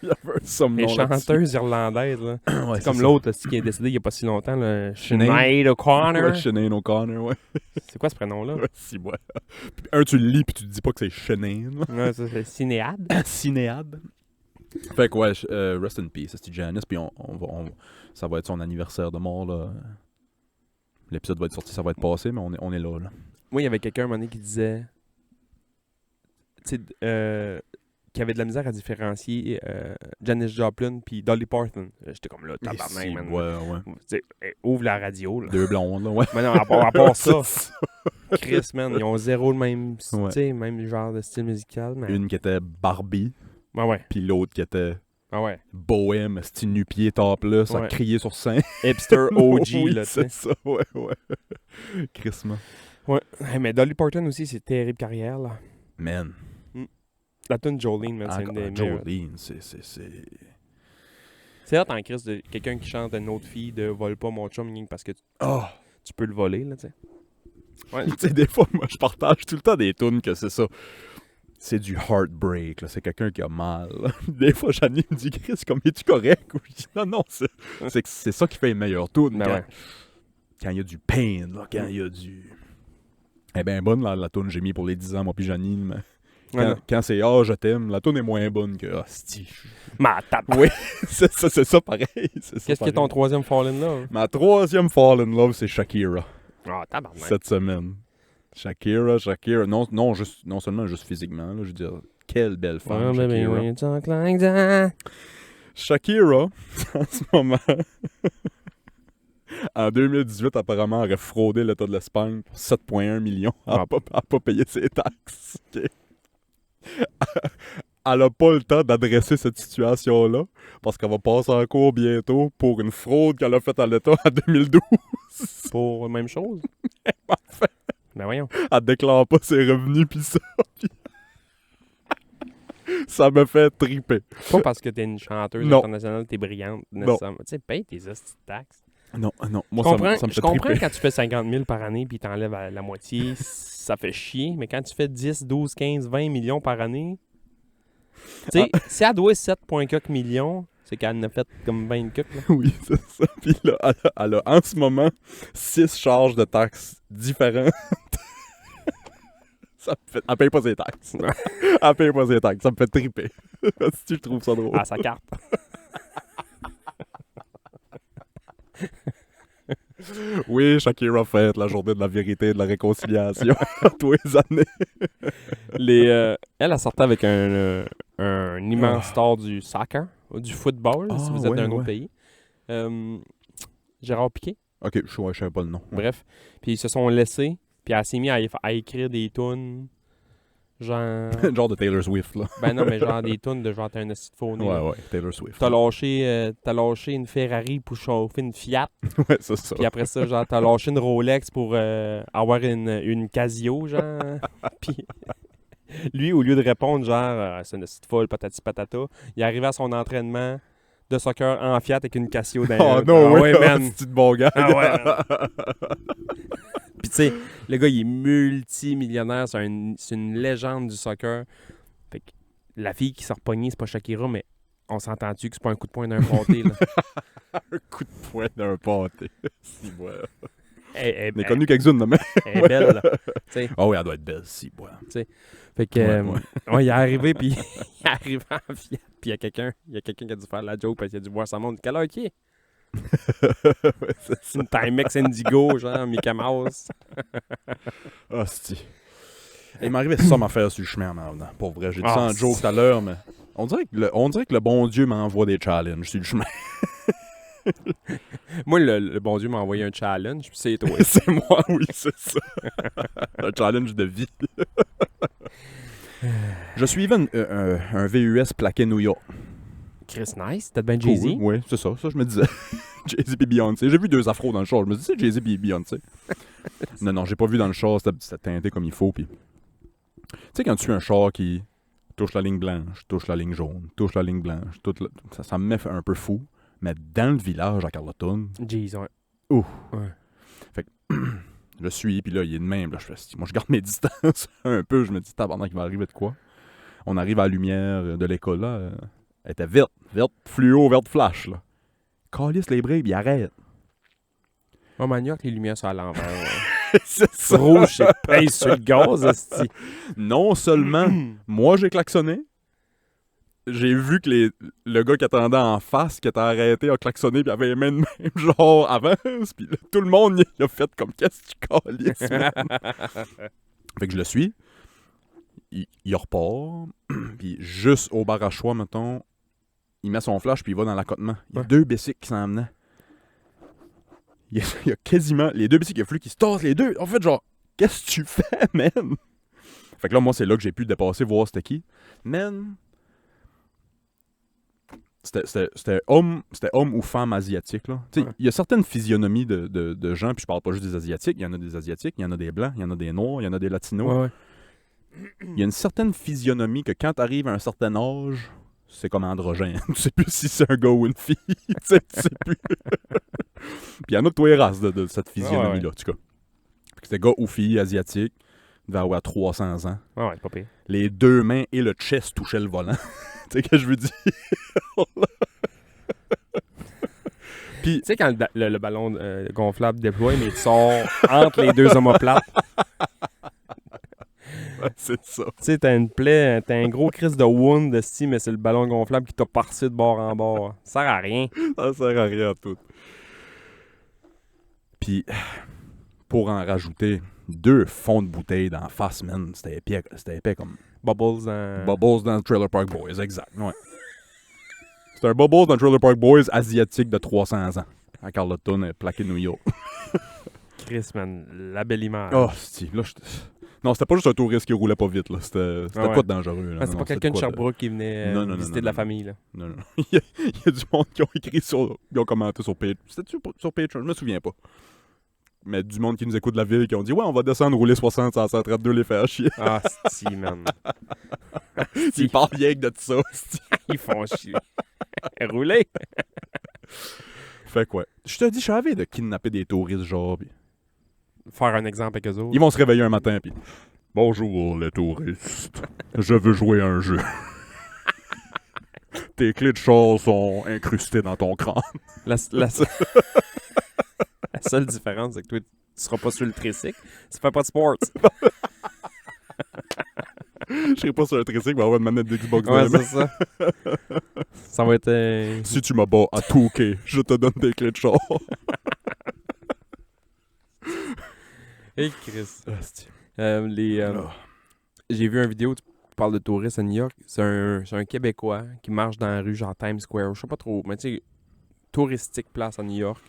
Il y avait un somnom les là-dessus. chanteuses irlandaises, là. Ouais, C'est comme l'autre qui est décédé il n'y a pas si longtemps, là. Sinead. Sinead O'Connor. Ouais, Sinead O'Connor, ouais. C'est quoi ce prénom-là? Ouais, si, ouais. Puis, tu le lis, puis tu te dis pas que c'est Sinead. Ouais, ça, c'est Cinéade. Cinéade. Fait que, ouais, rest in peace, c'est Janice, puis ça va être son anniversaire de mort, là. L'épisode va être sorti, ça va être passé, mais on est là. Moi, il y avait quelqu'un à un moment donné qui disait... Tu sais, qui avait de la misère à différencier Janis Joplin puis Dolly Parton. J'étais comme là, tabarnak, Ici, man. ouais. Tu sais, ouvre la radio, là. Deux blondes, là, ouais. Mais non, à part ça, C'est Chris, man, ils ont zéro le même, Ouais. tu sais, même genre de style musical. Mais... Une qui était Barbie, Ouais. puis l'autre qui était Ah ouais. bohème, style nu-pied, topless, à Ouais. crier sur scène. Hipster OG, Oui, là, tu sais. c'est ça, ouais. Crissement. Ouais. Mais Dolly Parton aussi, c'est terrible carrière, là. Man. La tune Jolene, man, c'est une des meilleures. Jolene, c'est... C'est hot en crise de quelqu'un qui chante à une autre fille de Vole pas mon chum, rien que parce que Ah! tu peux le voler, là, tu sais. Ouais. Tu sais, des fois, moi, je partage tout le temps des tunes que c'est ça. C'est du heartbreak, là. C'est quelqu'un qui a mal. Des fois, Janine me dit, Chris, comme, es-tu correct? Ou je dis, non, c'est ça qui fait les meilleures tunes. Ben ouais. Quand il y a du pain, là, quand il y a du... Elle est bien bonne, la tune que j'ai mis pour les 10 ans, moi puis Janine, mais Ouais, quand c'est « Ah, je t'aime », la tune est moins bonne que « Ah, c'ti. Ma tape. Oui, c'est ça pareil. Qu'est-ce qui est ton troisième Fall in Love? Ma troisième Fall in Love, c'est Shakira, Ah, tabarnak. cette semaine. Shakira, non seulement juste physiquement, là, je veux dire, quelle belle femme, Oh, baby, Shakira. when you talk like that. Shakira, en ce moment, en 2018, apparemment, aurait fraudé l'État de l'Espagne pour 7,1 millions à pas payer ses taxes. Ok. Elle n'a pas le temps d'adresser cette situation-là parce qu'elle va passer en cours bientôt pour une fraude qu'elle a faite à l'État en 2012. Pour la même chose? Parfait. Ben voyons. Elle déclare pas ses revenus pis ça. Pis... ça me fait triper. Pas parce que t'es une chanteuse Non. internationale, t'es brillante, nécessairement. Tu sais, paye tes hosties de taxes. Non, moi Je ça me fait comprends triper. quand tu fais 50 000 par année puis t'enlèves la moitié, ça fait chier. Mais quand tu fais 10, 12, 15, 20 millions par année, tu sais, si elle doit 7,4 millions, c'est qu'elle en a fait comme 20 cucs, là. Oui, c'est ça. Puis là, elle a en ce moment 6 charges de taxes différentes. Ça me fait... Elle paye pas ses taxes. Elle paye pas ses taxes. Ça me fait triper. Si je trouve ça drôle. À sa carte. Oui, Shakira fête la journée de la vérité et de la réconciliation tous les années. Elle sortait avec un immense star du soccer, ou du football, si vous êtes d'un autre pays. Gérard Piqué. Ok, je sais pas le nom. Bref. Puis ils se sont laissés, puis elle s'est mise à écrire des tunes, genre... Genre de Taylor Swift, là. Ben non, mais genre des tunes de genre t'as un esti de faux nez. Ouais, Taylor Swift. T'as lâché une Ferrari pour chauffer une Fiat. Ouais, c'est ça. Puis après ça, genre, t'as lâché une Rolex pour avoir une Casio, genre. Puis lui, au lieu de répondre, genre, c'est une petite folle, patati patata, il est arrivé à son entraînement de soccer en Fiat avec une Casio dans Oh les- non, Ah ouais, man. c'est de bon gars. Ah ouais, man. Puis tu sais, le gars, il est multimillionnaire, c'est une légende du soccer. Fait que la fille qui s'est repognée, c'est pas Shakira, mais on s'entend-tu que c'est pas un coup de poing d'un pâté, là? Un coup de poing d'un pâté. Si, ouais. Elle On est connu quelques-unes, mais... est belle, là. Tu sais. Oh oui, elle doit être belle, si, ouais. Fait que, Ouais. ouais, il est arrivé, puis il est arrivé en Fiat, puis il y a quelqu'un qui a dû faire la joke, parce qu'il a dû voir sa montre. Quelle heure qui est? Ouais, c'est C'est une Timex Indigo, genre, Mickey Mouse. Ah, si. Il m'arrivait ça m'affaire sur le chemin en venant. Pour vrai, j'ai dit ça en joke tout à l'heure, mais on dirait que le bon Dieu m'envoie des challenges sur le chemin. Moi, le bon Dieu m'a envoyé un challenge, puis c'est toi. C'est moi, oui, c'est ça. Un challenge de vie. Je suivais un VUS plaqué New York. Chris Nice, t'as bien Jay-Z? Cool, oui, c'est ça je me disais. Jay-Z et Beyoncé. J'ai vu 2 afros dans le char. Je me disais, c'est Jay-Z et Beyoncé. Non, j'ai pas vu dans le char. C'était teinté comme il faut. Puis... Tu sais, quand tu suis un char qui touche la ligne blanche, touche la ligne jaune, touche la ligne blanche, ça me met un peu fou. Mais dans le village à Carleton, Jay-Z, ouais. ouh. Ouais. Fait que je le suis, puis là, il est de même. Là, moi, je garde mes distances un peu. Je me dis, tabarnak, il va arriver de quoi? On arrive à la lumière de l'école, là. Elle était verte fluo, verte flash, là. Calisse les bribes, il arrête. Oh, manioc, les lumières sont à l'envers. Ouais. C'est ça. Rouge, c'est pince sur le gaz, esti. Non seulement, moi, j'ai klaxonné, j'ai vu que le gars qui attendait en face, qui était arrêté, a klaxonné, puis avait les mains de même, genre, avance, puis là, tout le monde, il a fait comme, qu'est-ce que tu calisses, man? Fait que je le suis, il repart, puis juste au bar à choix, mettons, il met son flash, puis il va dans l'accotement. Il y a 2 bicycles qui s'en venaient. Il y a quasiment les 2 bicycles, il a fallu qu'ils se tassent les deux. En fait, genre, qu'est-ce que tu fais, man? Fait que là, moi, c'est là que j'ai pu le dépasser, voir c'était qui. Man, C'était homme ou femme asiatique, là. Tu sais, Ouais. il y a certaines physionomies de gens, puis je parle pas juste des Asiatiques, il y en a des Asiatiques, il y en a des Blancs, il y en a des Noirs, il y en a des Latinos. Ouais, ouais. Il y a une certaine physionomie que quand t'arrives à un certain âge, c'est comme androgène. Tu sais plus si c'est un gars ou une fille. Tu sais plus. Puis il y en a de tous les races de cette physionomie-là, en tout cas. Fait que c'était gars ou fille asiatique, il devait avoir 300 ans. Ouais, ouais, c'est pas pire. Les deux mains et le chest touchaient le volant. Tu sais ce que je veux dire? Puis, Tu sais, quand le ballon gonflable déploie, mais il sort entre les deux omoplates. c'est ça. Tu sais, t'as une plaie, t'as un gros crise de wound de mais c'est le ballon gonflable qui t'a parti de bord en bord. Ça sert à rien. Ça sert à rien à tout. Puis, pour en rajouter 2 fonds de bouteille d'en face, man, c'était épais comme Bubbles dans... Bubbles dans Trailer Park Boys, exact, ouais. C'est un Bubbles dans Trailer Park Boys asiatique de 300 ans. À Carleton, plaqué New York. Chris, man, la belle image. Oh, c'est là, non, c'était pas juste un touriste qui roulait pas vite, là. C'était Ah ouais. quoi de dangereux, là. Ah, c'est Non, pas quelqu'un de quoi, Sherbrooke qui venait Non, non, non, visiter non, de la non. famille, là. Non, non. il y a du monde qui ont écrit ils ont commenté sur Patreon. C'était-tu sur Patreon? Je me souviens pas. Mais du monde qui nous écoute de la ville qui ont dit « Ouais, on va descendre rouler 60 à 132 les faire chier. Ah, si, man. » Ils parlent rien que de ça. Ils font chier. Rouler. Fait quoi? Je te dis, je savais de kidnapper des touristes, genre. Pis... Faire un exemple avec eux autres. Ils vont se réveiller un matin, puis bonjour les touristes. Je veux jouer à un jeu. Tes clés de char sont incrustées dans ton crâne. La seule différence, c'est que toi, tu seras pas sur le tricycle. Tu fais pas de sport. Je serai pas sur un tricycle, mais avoir une manette d'Xbox dans Ouais, les mains. c'est ça. Ça va être... Si tu me bats à Touquet, je te donne des clés de char. Hey, Chris. J'ai vu une vidéo, tu parles de touristes à New York. C'est un Québécois qui marche dans la rue, genre Times Square. Je sais pas trop, mais tu sais, touristique place à New York.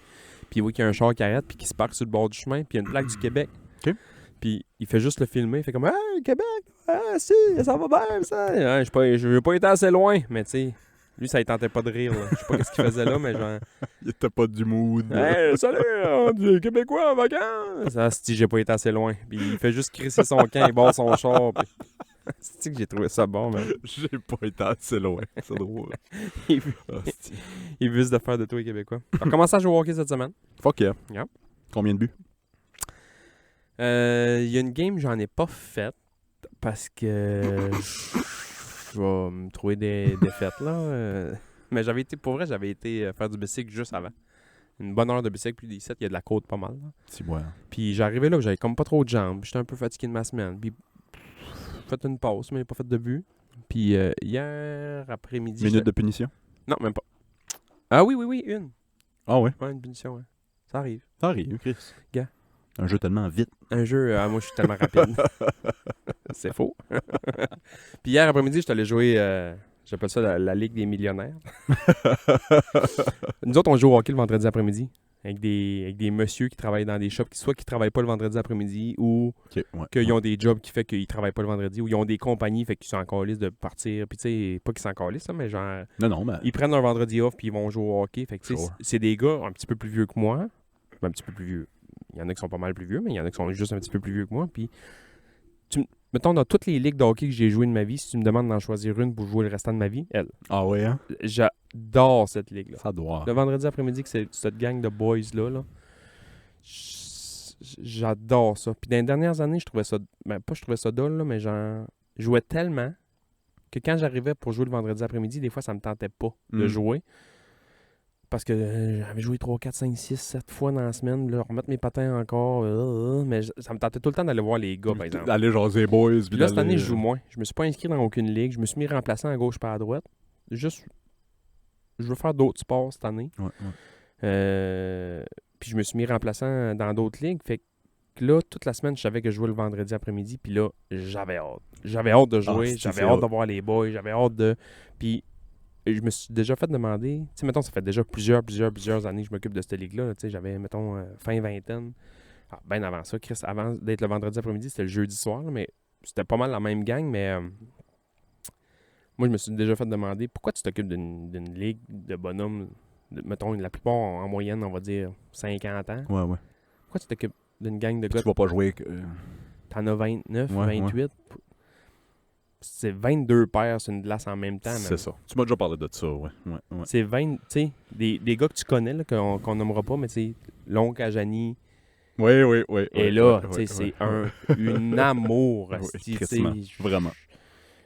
Puis il voit qu'il y a un char qui arrête, puis qui se parque sur le bord du chemin, puis il y a une plaque du Québec. OK. Puis il fait juste le filmer, il fait comme « Hey, Québec! Ah, si, ça va bien, ça! Ouais, je veux pas été assez loin. » Mais tu sais, lui, ça ne tentait pas de rire. Là. Je sais pas ce qu'il faisait là, mais genre Il était pas du mood. « Hey, salut! On est Québécois en vacances! » Ça, si j'ai pas été assez loin. Puis il fait juste crisser son camp, il barre son char. Puis... C'est que j'ai trouvé ça bon, man. J'ai pas été assez loin. C'est drôle. Il Hostie. il vise de faire de toi les Québécois. On a commencé à jouer au hockey cette semaine. Fuck yeah. Yeah. Combien de buts? Il y a une game, j'en ai pas faite parce que je vais me trouver des défaites là. Mais pour vrai, j'avais été faire du bicycle juste avant. Une bonne heure de bicycle, puis d'ici, il y a de la côte pas mal. Là. Si, ouais. Puis j'arrivais là, j'avais comme pas trop de jambes. J'étais un peu fatigué de ma semaine. Puis j'ai fait une pause, mais j'ai pas fait de but. Puis hier après-midi. Minute de punition? Non, même pas. Ah oui, une. Ah ouais? Ouais, une punition, ouais. Ça arrive. Ça arrive, Chris. Gars. Un jeu tellement vite. Un jeu, moi je suis tellement rapide. C'est faux. Puis hier après-midi, je suis allé jouer, j'appelle ça la Ligue des millionnaires. Nous autres, on joue au hockey le vendredi après-midi avec des messieurs qui travaillent dans des shops, soit qui travaillent pas le vendredi après-midi ou OK, ouais. qu'ils ont des jobs qui fait qu'ils travaillent pas le vendredi ou ils ont des compagnies fait qu'ils sont encore liste de partir. Puis tu sais, pas qu'ils sont encore liste, mais genre, Non, mais... ils prennent leur vendredi off puis ils vont jouer au hockey. Fait que tu sais, Sure. c'est des gars un petit peu plus vieux que moi. Un petit peu plus vieux. Il y en a qui sont pas mal plus vieux, mais il y en a qui sont juste un petit peu plus vieux que moi. Puis, mettons, dans toutes les ligues de hockey que j'ai joué de ma vie, si tu me demandes d'en choisir une pour jouer le restant de ma vie, elle. Ah ouais, hein? J'adore cette ligue-là. Ça doit. Le vendredi après-midi, que c'est cette gang de boys-là, j'adore ça. Puis dans les dernières années, je trouvais ça... Ben, pas je trouvais ça dole, là, mais je jouais tellement que quand j'arrivais pour jouer le vendredi après-midi, des fois, ça me tentait pas de jouer. Parce que j'avais joué 3, 4, 5, 6, 7 fois dans la semaine, là, remettre mes patins encore, mais ça me tentait tout le temps d'aller voir les gars, par exemple. Aller jaser les boys. Puis là, cette année, je joue moins. Je me suis pas inscrit dans aucune ligue. Je me suis mis remplaçant à gauche pas à droite. Juste, je veux faire d'autres sports cette année. Ouais. Puis je me suis mis remplaçant dans d'autres ligues. Fait que là, toute la semaine, je savais que je jouais le vendredi après-midi. Puis là, j'avais hâte. J'avais hâte de jouer. J'avais hâte de voir les boys. J'avais hâte de... Puis... je me suis déjà fait demander, tu sais, mettons, ça fait déjà plusieurs années que je m'occupe de cette ligue-là. Tu sais, j'avais, mettons, fin vingtaine. Ben avant ça, Chris, avant d'être le vendredi après-midi, c'était le jeudi soir, là, mais c'était pas mal la même gang, mais Moi, je me suis déjà fait demander pourquoi tu t'occupes d'une ligue de bonhommes, mettons, la plupart en moyenne, on va dire 50 ans. Ouais. Pourquoi tu t'occupes d'une gang de Puis gars? tu vas pas jouer. T'en as 29, Ouais, 28. C'est 22 paires sur une glace en même temps. C'est man. ça. Tu m'as déjà parlé de ça, ouais. C'est 20, tu sais, des gars que tu connais, là, qu'on nommera pas, mais tu sais, l'oncle à Janie. Oui. Et là, tu sais, c'est une amour. asti, tu sais. crissement. Vraiment.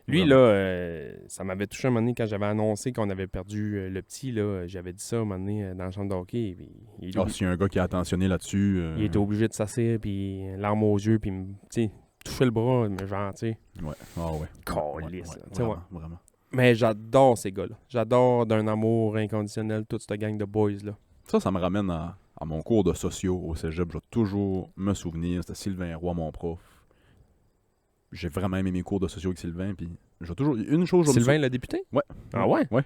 Lui, Vraiment. là, ça m'avait touché un moment donné quand j'avais annoncé qu'on avait perdu le petit, là. J'avais dit ça un moment donné dans la chambre de hockey. Puis S'il y a un gars qui a attentionné là-dessus. il était obligé de s'asseoir, puis larmes aux yeux, puis, tu sais, toucher le bras, mais genre, tu sais. Ouais. Ah ouais. Calisse, là. Tu sais, Vraiment, ouais. vraiment. Mais j'adore ces gars-là. J'adore d'un amour inconditionnel toute cette gang de boys, là. Ça me ramène à mon cours de sociaux au cégep. Je vais toujours me souvenir. C'était Sylvain Roy, mon prof. J'ai vraiment aimé mes cours de sociaux avec Sylvain. Puis j'ai toujours. Une chose, Sylvain, le député? Ouais. Ah ouais? Ouais.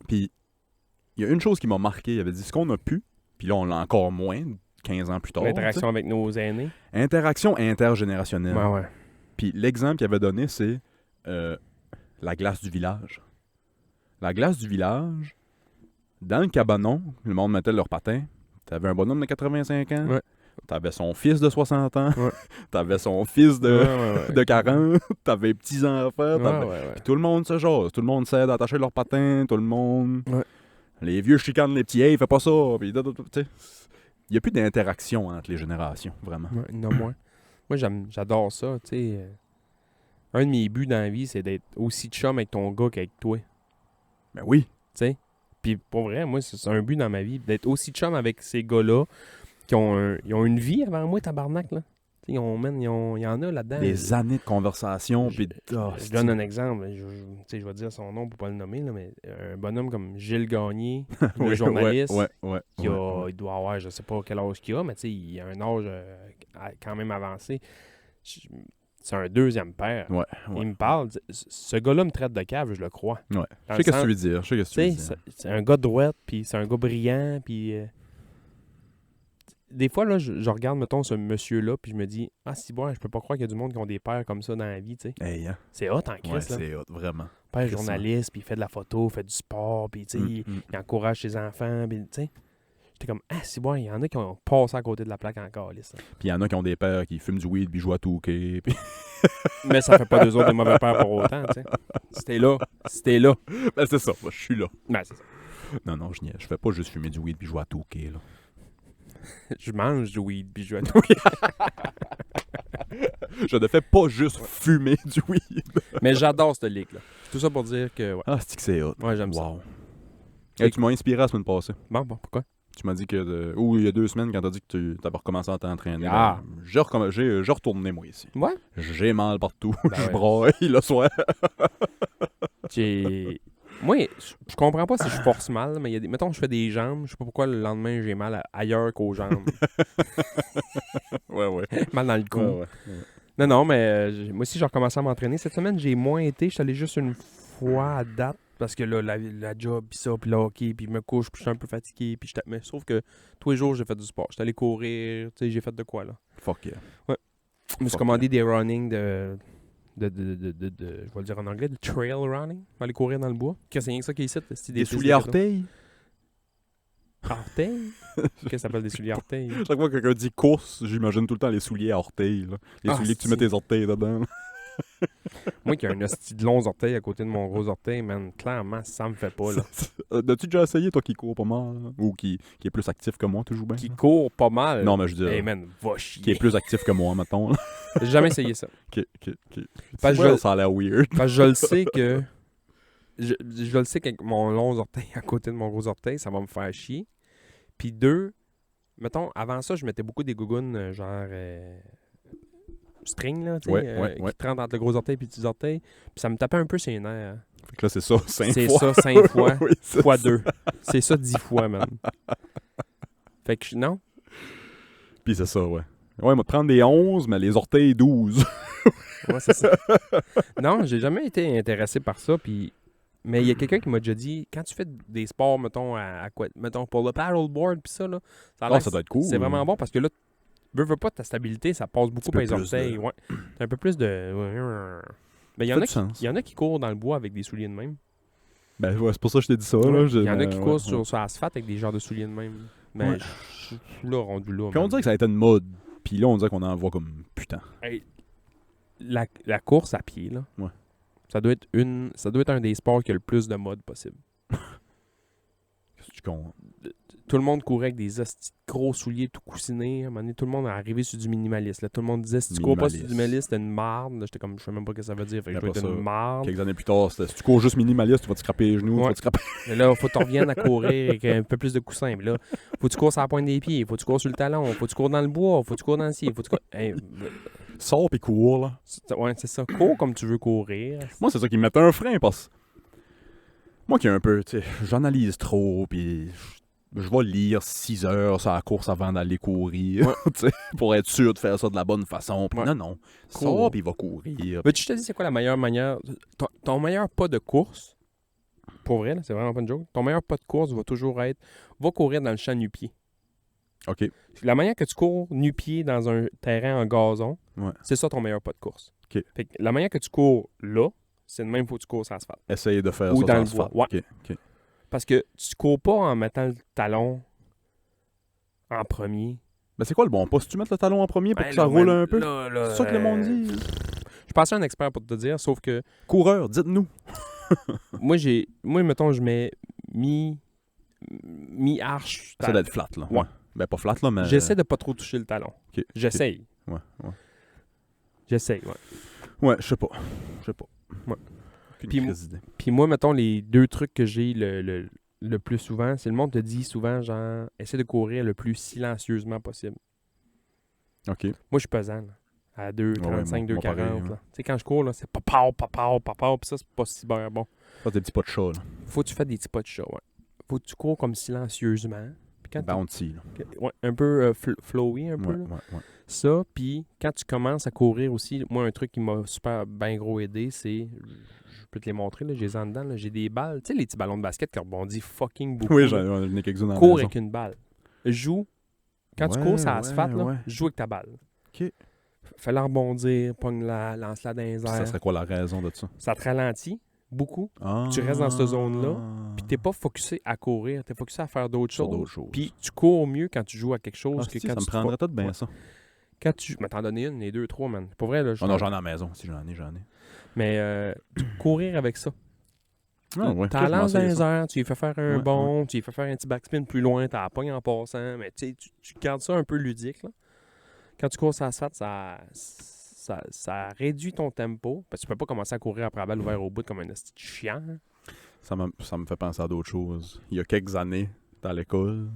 Puis il y a une chose qui m'a marqué. Il avait dit ce qu'on a pu, puis là on l'a encore moins, 15 ans plus tard. L'interaction avec nos aînés. Interaction intergénérationnelle. Ouais. Puis l'exemple qu'il avait donné, c'est la glace du village. La glace du village, dans le cabanon, le monde mettait leur patin. T'avais un bonhomme de 85 ans. Ouais. T'avais son fils de 60 ans. Ouais. T'avais son fils Ouais. de 40. T'avais petits-enfants. Ouais. Puis tout le monde se jase. Tout le monde s'aide à attacher leur patin. Tout le monde... Ouais. Les vieux chicanent les petits. Hey, fais pas ça. Puis, tu sais, il n'y a plus d'interaction entre les générations, vraiment. Ouais, il y en a moins. Moi, j'adore ça, tu sais. Un de mes buts dans la vie, c'est d'être aussi chum avec ton gars qu'avec toi, tu Ben oui. sais. Puis pour vrai, moi, c'est un but dans ma vie, d'être aussi chum avec ces gars-là qui ont, ils ont une vie avant moi, tabarnak, là. Il y en a là-dedans. Des années de conversation. Puis, Je donne un exemple. Je vais dire son nom pour pas le nommer, là, mais un bonhomme comme Gilles Gagné, le journaliste, il doit avoir, je sais pas quel âge qu'il a, mais il a un âge quand même avancé. C'est un deuxième père. Ouais. Il me parle. Ce gars-là me traite de cave, je le crois. Ouais. Dans Je sais le ce que tu veux dire. C'est un gars droit, puis c'est un gars brillant, puis... Des fois, là, je regarde, mettons, ce monsieur-là, puis je me dis, ah, si bon, je peux pas croire qu'il y a du monde qui ont des pères comme ça dans la vie, tu sais. Hey, hein? C'est hot en Christ, là. C'est hot, vraiment. Père Christ, journaliste, puis il fait de la photo, fait du sport, puis tu sais, il encourage ses enfants, puis tu sais. J'étais comme, ah, si bon, il y en a qui ont passé à côté de la plaque encore, là. Puis il y en a qui ont des pères qui fument du weed, puis jouent à 2K, puis... Mais ça fait pas d'eux autres de mauvais pères pour autant, tu sais. C'était là. Ben c'est ça, je suis là. Ben, c'est ça. Non, je fais pas juste fumer du weed puis jouer à 2K, là. Je mange du weed, puis je joue à tout. Je ne fais pas juste fumer du weed. Mais j'adore cette ligue-là. Tout ça pour dire que, ouais. Ah, c'est que c'est hot. Ouais, j'aime ça. Wow. Hey, tu m'as inspiré la semaine passée. Bon, pourquoi? Tu m'as dit que... Ou il y a 2 semaines, quand t'as dit que tu avais recommencé à t'entraîner. Ah. Ben, j'ai retourné, moi, ici. Ouais? J'ai mal partout. Ben Je ouais. braille le soir. Moi, je comprends pas si je force mal, mais il y a des... mettons, je fais des jambes, je sais pas pourquoi le lendemain j'ai mal ailleurs qu'aux jambes. Ouais. Mal dans le cou. Ouais. Non, mais moi aussi, j'ai recommencé à m'entraîner. Cette semaine, j'ai moins été. Je suis allé juste une fois à date parce que là, la job, puis ça, puis le hockey, puis je me couche, puis je suis un peu fatigué. Puis mais sauf que tous les jours, j'ai fait du sport. J'étais allé courir, tu sais, j'ai fait de quoi, là. Fuck yeah. Je me suis commandé des running de je vais le dire en anglais, de trail running. Je vais aller courir dans le bois. Qu'est-ce que c'est rien que ça qui est ici? C'est Des souliers à orteils? Orteils? Qu'est-ce que ça s'appelle des souliers à orteils? Chaque fois que quelqu'un dit course, j'imagine tout le temps les souliers à orteils. Là. Les souliers que tu mets tes orteils dedans. Là. Moi qui ai un hostie de longs orteils à côté de mon gros orteil, man, clairement, ça me fait pas, là. As-tu déjà essayé, toi, qui court pas mal? Là? Ou qui est plus actif que moi, toujours bien? Qui là? court pas mal. Non, mais je veux dire, Hey man, va chier. qui est plus actif que moi, mettons. Là. J'ai jamais essayé ça. Parce que Ouais, je- ça a l'air weird. Parce que je le sais que... Je le sais qu'avec mon long orteil à côté de mon gros orteil, ça va me faire chier. Puis 2, mettons, avant ça, je mettais beaucoup des gougounes genre string, là, tu sais, Ouais. qui te rentrent entre le gros orteil et le petit orteil. Puis ça me tapait un peu ses nerfs. Fait que là, c'est ça, 5 C'est fois. ça, 5 fois, Oui, c'est fois ça. 2. C'est ça 10 fois, man. Fait que non. Puis c'est ça, ouais. Ouais, moi, prendre des 11, mais les orteils 12. Ouais, c'est ça. Non, j'ai jamais été intéressé par ça. Puis... Mais il y a quelqu'un qui m'a déjà dit, quand tu fais des sports, mettons, à quoi, mettons pour le paddleboard, puis ça, là, ça a l'air Ah, ça doit être cool. C'est vraiment bon parce que là, veux pas ta stabilité, ça passe beaucoup peu par les plus orteils. de- Ouais. T'as un peu plus de. Mais il y Ça en fait a du qui, sens. il y en a qui courent dans le bois avec des souliers de même. Ben ouais, c'est pour ça que je t'ai dit ça. Ouais. Là. Il y en a qui Ouais, courent ouais. sur l'asphalte avec des genres de souliers de même. Mais Ouais. je suis là, rendu là. Puis on man. dirait que ça a été une mode. Puis là, on dirait qu'on en voit comme putain. Hey, la course à pied, là, Ouais. ça doit être un des sports qui a le plus de mode possible. Qu'est-ce que tu comptes? Tout le monde courait avec des hosties de gros souliers tout coussinés. À un moment donné, tout le monde est arrivé sur du minimaliste. Là. Tout le monde disait, si tu cours pas sur du minimaliste, t'es une marde. Là, j'étais comme, je sais même pas ce que ça veut dire. Fait que je dois Après être une ça, marde. Quelques années plus tard, c'était si tu cours juste minimaliste, tu vas te scraper les genoux, tu Ouais. vas te scraper. Mais là, faut que tu reviennes à courir avec un peu plus de coussins. Puis là, faut que tu cours sur la pointe des pieds. Faut que tu cours sur le talon. Faut que tu cours dans le bois. Faut que tu cours dans le ciel. Faut que tu cours... Hey, Sors pis cours, là. ouais, c'est ça. Cours comme tu veux courir. Moi, c'est ça qui me mettait un frein, parce que moi qui est un peu, tu sais, j'analyse trop, puis je vais lire 6 heures sur la course avant d'aller courir, Ouais. tu sais, pour être sûr de faire ça de la bonne façon. Puis Ouais. non, Cours. sors pis va courir. Mais tu te dis, c'est quoi la meilleure manière... Ton meilleur pas de course, pour vrai, là, c'est vraiment pas une joke, ton meilleur pas de course va toujours être, va courir dans le champ nu-pied. OK. La manière que tu cours nu-pied dans un terrain en gazon, Ouais. c'est ça ton meilleur pas de course. OK. Fait que la manière que tu cours là, c'est le même faut que tu cours sur l'asphalte. Essaye de faire Ou ça dans sur le bois. l'asphalte. OK. Parce que tu cours pas en mettant le talon en premier. Ben c'est quoi le bon pas? Si tu mets le talon en premier pour Ben que ça là, roule man, un peu? là, C'est ça que le monde dit. Je passais un expert pour te dire, sauf que Coureur, dites-nous. moi, mettons, je mets mi-arche. Ça doit être flat, là. Ouais. Ben pas flat, là, mais... J'essaie de pas trop toucher le talon. OK. J'essaye. Ouais. J'essaye, ouais. Ouais, je sais pas. Ouais. Aucune Puis crise d'idée. Puis moi, mettons, les deux trucs que j'ai le plus souvent, c'est le monde te dit souvent, genre, essaie de courir le plus silencieusement possible. OK. Moi, je suis pesant, là, à 2,35, moi, pareil, 2,40. ouais. là. Tu sais, quand je cours, là, c'est papau, puis ça, c'est pas si bien bon. Pas des petits pas de chat, là. Faut que tu fasses des petits pas de chat, ouais. Faut que tu cours comme silencieusement. Puis quand Bounty, là. ouais, un peu flowy, un peu, là. Ouais. Ça, puis quand tu commences à courir aussi, moi, un truc qui m'a super bien gros aidé, c'est, je peux te les montrer, là, j'ai les en dedans, là, j'ai des balles, tu sais, les petits ballons de basket qui rebondissent fucking beaucoup. Oui, là. j'en ai quelques-uns dans la Cours maison. avec une balle. Joue. Quand tu Ouais, cours sur l'asphalte, là, ouais. joue avec ta balle. OK. Fais-la rebondir, pogne-la, lance-la dans les Puis ça airs. serait quoi la raison de ça? Ça te ralentit beaucoup. Ah. Tu restes dans cette zone-là, Puis t'es pas focusé à courir, t'es focusé à faire d'autres sur choses. d'autres choses. Puis tu cours mieux quand tu joues à quelque chose Ah, que si, quand ça tu me prendrait tout bien Ouais. ça. Quand tu... Mais t'en donner une, les deux, trois, man. Pour vrai, là. Oh non, j'en ai à la maison. Si j'en ai. Mais courir avec ça. Ah, ouais. T'as la lance dans dans les airs, tu lui fais faire un Ouais, bond, tu lui fais faire un petit backspin plus loin, t'as la pogne en passant, mais tu sais, tu gardes ça un peu ludique, là. Quand tu cours sur l'asphalte, ça réduit ton tempo, parce que tu peux pas commencer à courir après la balle ouverte au bout comme un esti de chiant. hein. Ça me fait penser à d'autres choses. Il y a quelques années, dans l'école,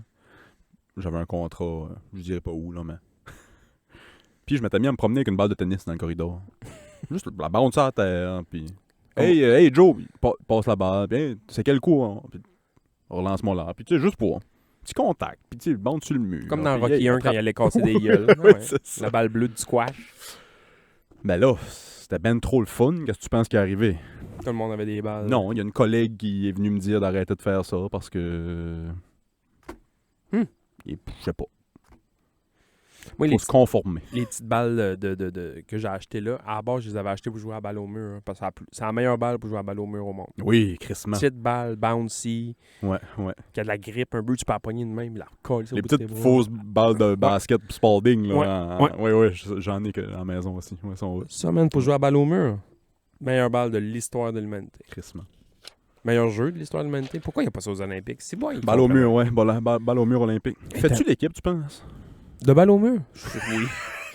j'avais un contrat, je dirais pas où, là, mais... Puis je m'étais mis à me promener avec une balle de tennis dans le corridor. Juste la balle sur la terre, puis... Hey Joe, passe la balle, puis c'est quel coup, hein? Puis relance-moi là, puis tu sais, juste pour... Petit contact, puis tu sais, bande sur le mur. Comme là, dans puis, Rocky 1 quand attrape- il allait casser des gueules. Ouais, Ouais. c'est ça. La balle bleue du squash. Mais là, c'était ben trop le fun. Qu'est-ce que tu penses qui est arrivé? Tout le monde avait des balles. Non, il y a une collègue qui est venue me dire d'arrêter de faire ça parce que... Je sais pas. Moi, Faut se conformer. les petites balles que j'ai achetées là, à la base, je les avais achetées pour jouer à la balle au mur. Hein, parce que c'est la meilleure balle pour jouer à la balle au mur au monde. Oui, crissement. Petite balle, bouncy, Ouais. qui a de la grippe un peu, tu peux la pogner de même, il la recolle. Les petites fausses balles de basket Spalding, là. Ouais, j'en ai à la maison aussi. Ouais, sont Ça, man, pour jouer à la balle au mur. Meilleure balle de l'histoire de l'humanité. crissement. Meilleur jeu de l'histoire de l'humanité. Pourquoi il n'y a pas ça aux Olympiques? C'est bon. Balle au mur, ouais. Balle au mur olympique. Mais Fais-tu l'équipe, tu penses? De balle au mur? Oui.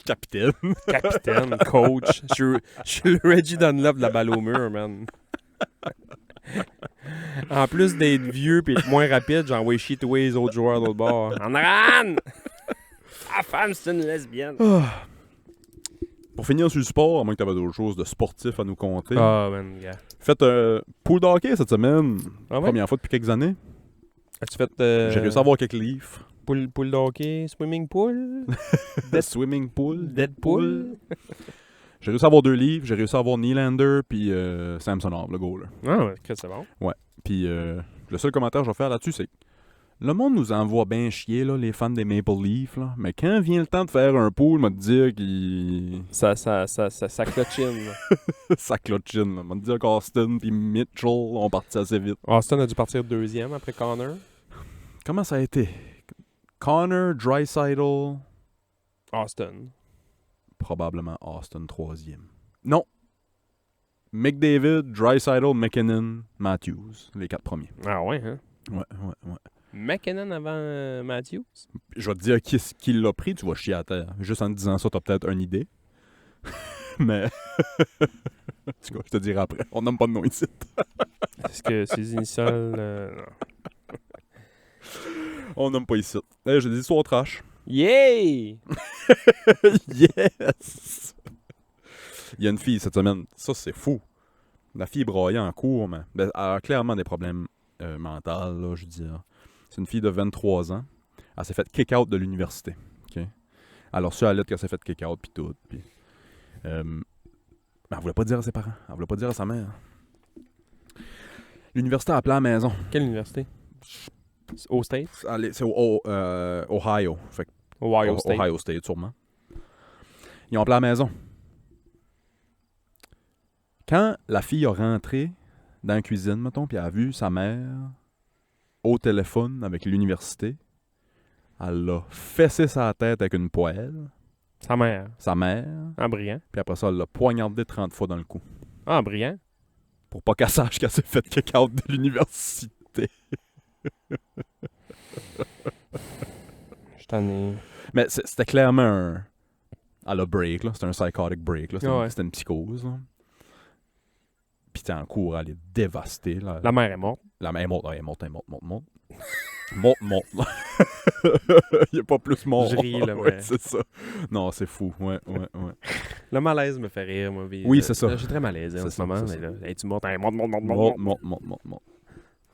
Capitaine. Capitaine, coach. Je suis le Reggie Dunlop de la balle au mur, man. En plus d'être vieux et moins rapide, j'ai envoyé chier tous les autres joueurs d'autre bord. En ran! La femme, c'est une lesbienne. Pour finir sur le sport, à moins que tu avais d'autres choses de sportif à nous conter. Ah, man, gars. Faites un pool d'hockey cette semaine. Ah ouais? Première fois depuis quelques années. As-tu fait... J'ai réussi à avoir quelques livres. Pool de hockey, swimming pool, Swimming pool. Deadpool. J'ai réussi à avoir 2 livres. J'ai réussi à avoir Nylander puis Samsonov, le goaler. Ah ouais, c'est bon. Puis le seul commentaire que je vais faire là-dessus, c'est que Le monde nous envoie bien chier, là, les fans des Maple Leafs, là. Mais quand vient le temps de faire un pool, m'a te dire qu'il... Ça clochine. là. ça clotchine, là. M'a te dire qu'Austin et Mitchell ont parti assez vite. Austin a dû partir deuxième après Connor. Comment ça a été? Connor, Draisaitl, Austin. probablement Austin troisième. Non. McDavid, Draisaitl, McKinnon, Matthews. Les 4 premiers. Ah ouais, hein? Ouais. McKinnon avant Matthews? Je vais te dire qui l'a pris, tu vas chier à terre. Juste en te disant ça, t'as peut-être une idée. Mais... En tout cas, je te dirai après. On nomme pas de nom ici. Est-ce que ses initiales... non. On nomme pas ici. J'ai des histoires trash. Yay! Yes! Il y a une fille cette semaine. Ça, c'est fou. La fille braillait en cours, mais elle a clairement des problèmes mentaux, là, je veux dire. C'est une fille de 23 ans. Elle s'est fait kick-out de l'université. Okay? Alors, sur la lettre qu'elle s'est fait kick-out, puis tout. Puis, elle voulait pas dire à ses parents. Elle voulait pas dire à sa mère. L'université a appelé à la maison. Quelle université? Au States? C'est au Ohio. Fait que Ohio State. Ohio State, sûrement. Ils ont appelé à la maison. Quand la fille a rentré dans la cuisine, mettons, puis elle a vu sa mère au téléphone avec l'université, elle l'a fessé sa tête avec une poêle, Sa mère. sa mère, Ah, brillant. puis après ça, elle l'a poignardé 30 fois dans le cou. Ah, brillant. Pour pas qu'elle sache qu'elle s'est fait kick-out de l'université. Je t'en ai... Mais c'était clairement un... Elle a break, là. C'était un psychotic break, là. C'était Ouais. c'était une psychose, là. Puis t'es en cours, elle est dévastée, là. La mère est morte. La main monte, elle monte. Monte. Il n'y a pas plus mort. Je ris, là, Ouais, mais- c'est ça. Non, c'est fou. Ouais. Le malaise me fait rire, moi. Oui, c'est ça. Là, je suis très malaise en C'est ce ça, moment. c'est Mais ça. là, hey, tu montes, hey, monte.